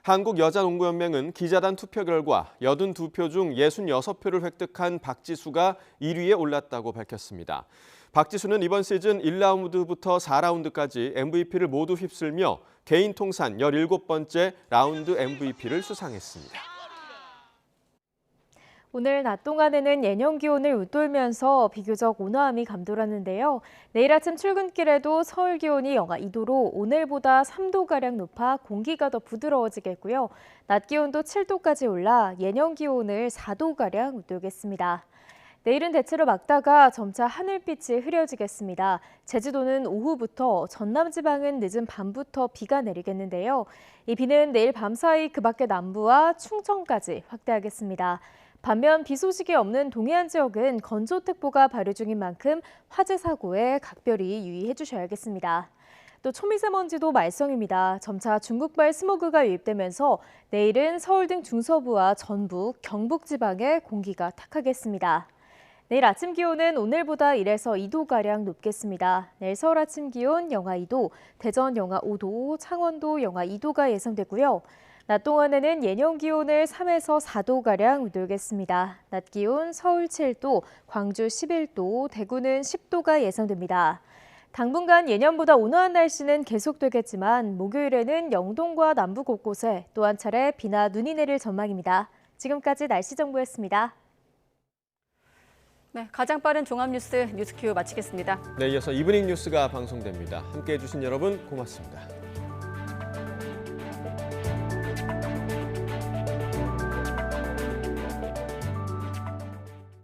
한국여자농구연맹은 기자단 투표 결과 82표 중 66표를 획득한 박지수가 1위에 올랐다고 밝혔습니다. 박지수는 이번 시즌 1라운드부터 4라운드까지 MVP를 모두 휩쓸며 개인 통산 17번째 라운드 MVP를 수상했습니다. 오늘 낮 동안에는 예년 기온을 웃돌면서 비교적 온화함이 감돌았는데요. 내일 아침 출근길에도 서울 기온이 영하 2도로 오늘보다 3도가량 높아 공기가 더 부드러워지겠고요. 낮 기온도 7도까지 올라 예년 기온을 4도가량 웃돌겠습니다. 내일은 대체로 맑다가 점차 하늘빛이 흐려지겠습니다. 제주도는 오후부터, 전남지방은 늦은 밤부터 비가 내리겠는데요. 이 비는 내일 밤사이 그 밖의 남부와 충청까지 확대하겠습니다. 반면 비 소식이 없는 동해안 지역은 건조특보가 발효 중인 만큼 화재 사고에 각별히 유의해 주셔야겠습니다. 또 초미세먼지도 말썽입니다. 점차 중국발 스모그가 유입되면서 내일은 서울 등 중서부와 전북, 경북 지방에 공기가 탁하겠습니다. 내일 아침 기온은 오늘보다 1에서 2도가량 높겠습니다. 내일 서울 아침 기온 영하 2도, 대전 영하 5도, 창원도 영하 2도가 예상되고요. 낮 동안에는 예년 기온을 3에서 4도가량 웃돌겠습니다. 낮 기온 서울 7도, 광주 11도, 대구는 10도가 예상됩니다. 당분간 예년보다 온화한 날씨는 계속되겠지만 목요일에는 영동과 남부 곳곳에 또 한 차례 비나 눈이 내릴 전망입니다. 지금까지 날씨 정보였습니다. 네, 가장 빠른 종합뉴스 뉴스큐 마치겠습니다. 네, 이어서 이브닝 뉴스가 방송됩니다. 함께해 주신 여러분 고맙습니다.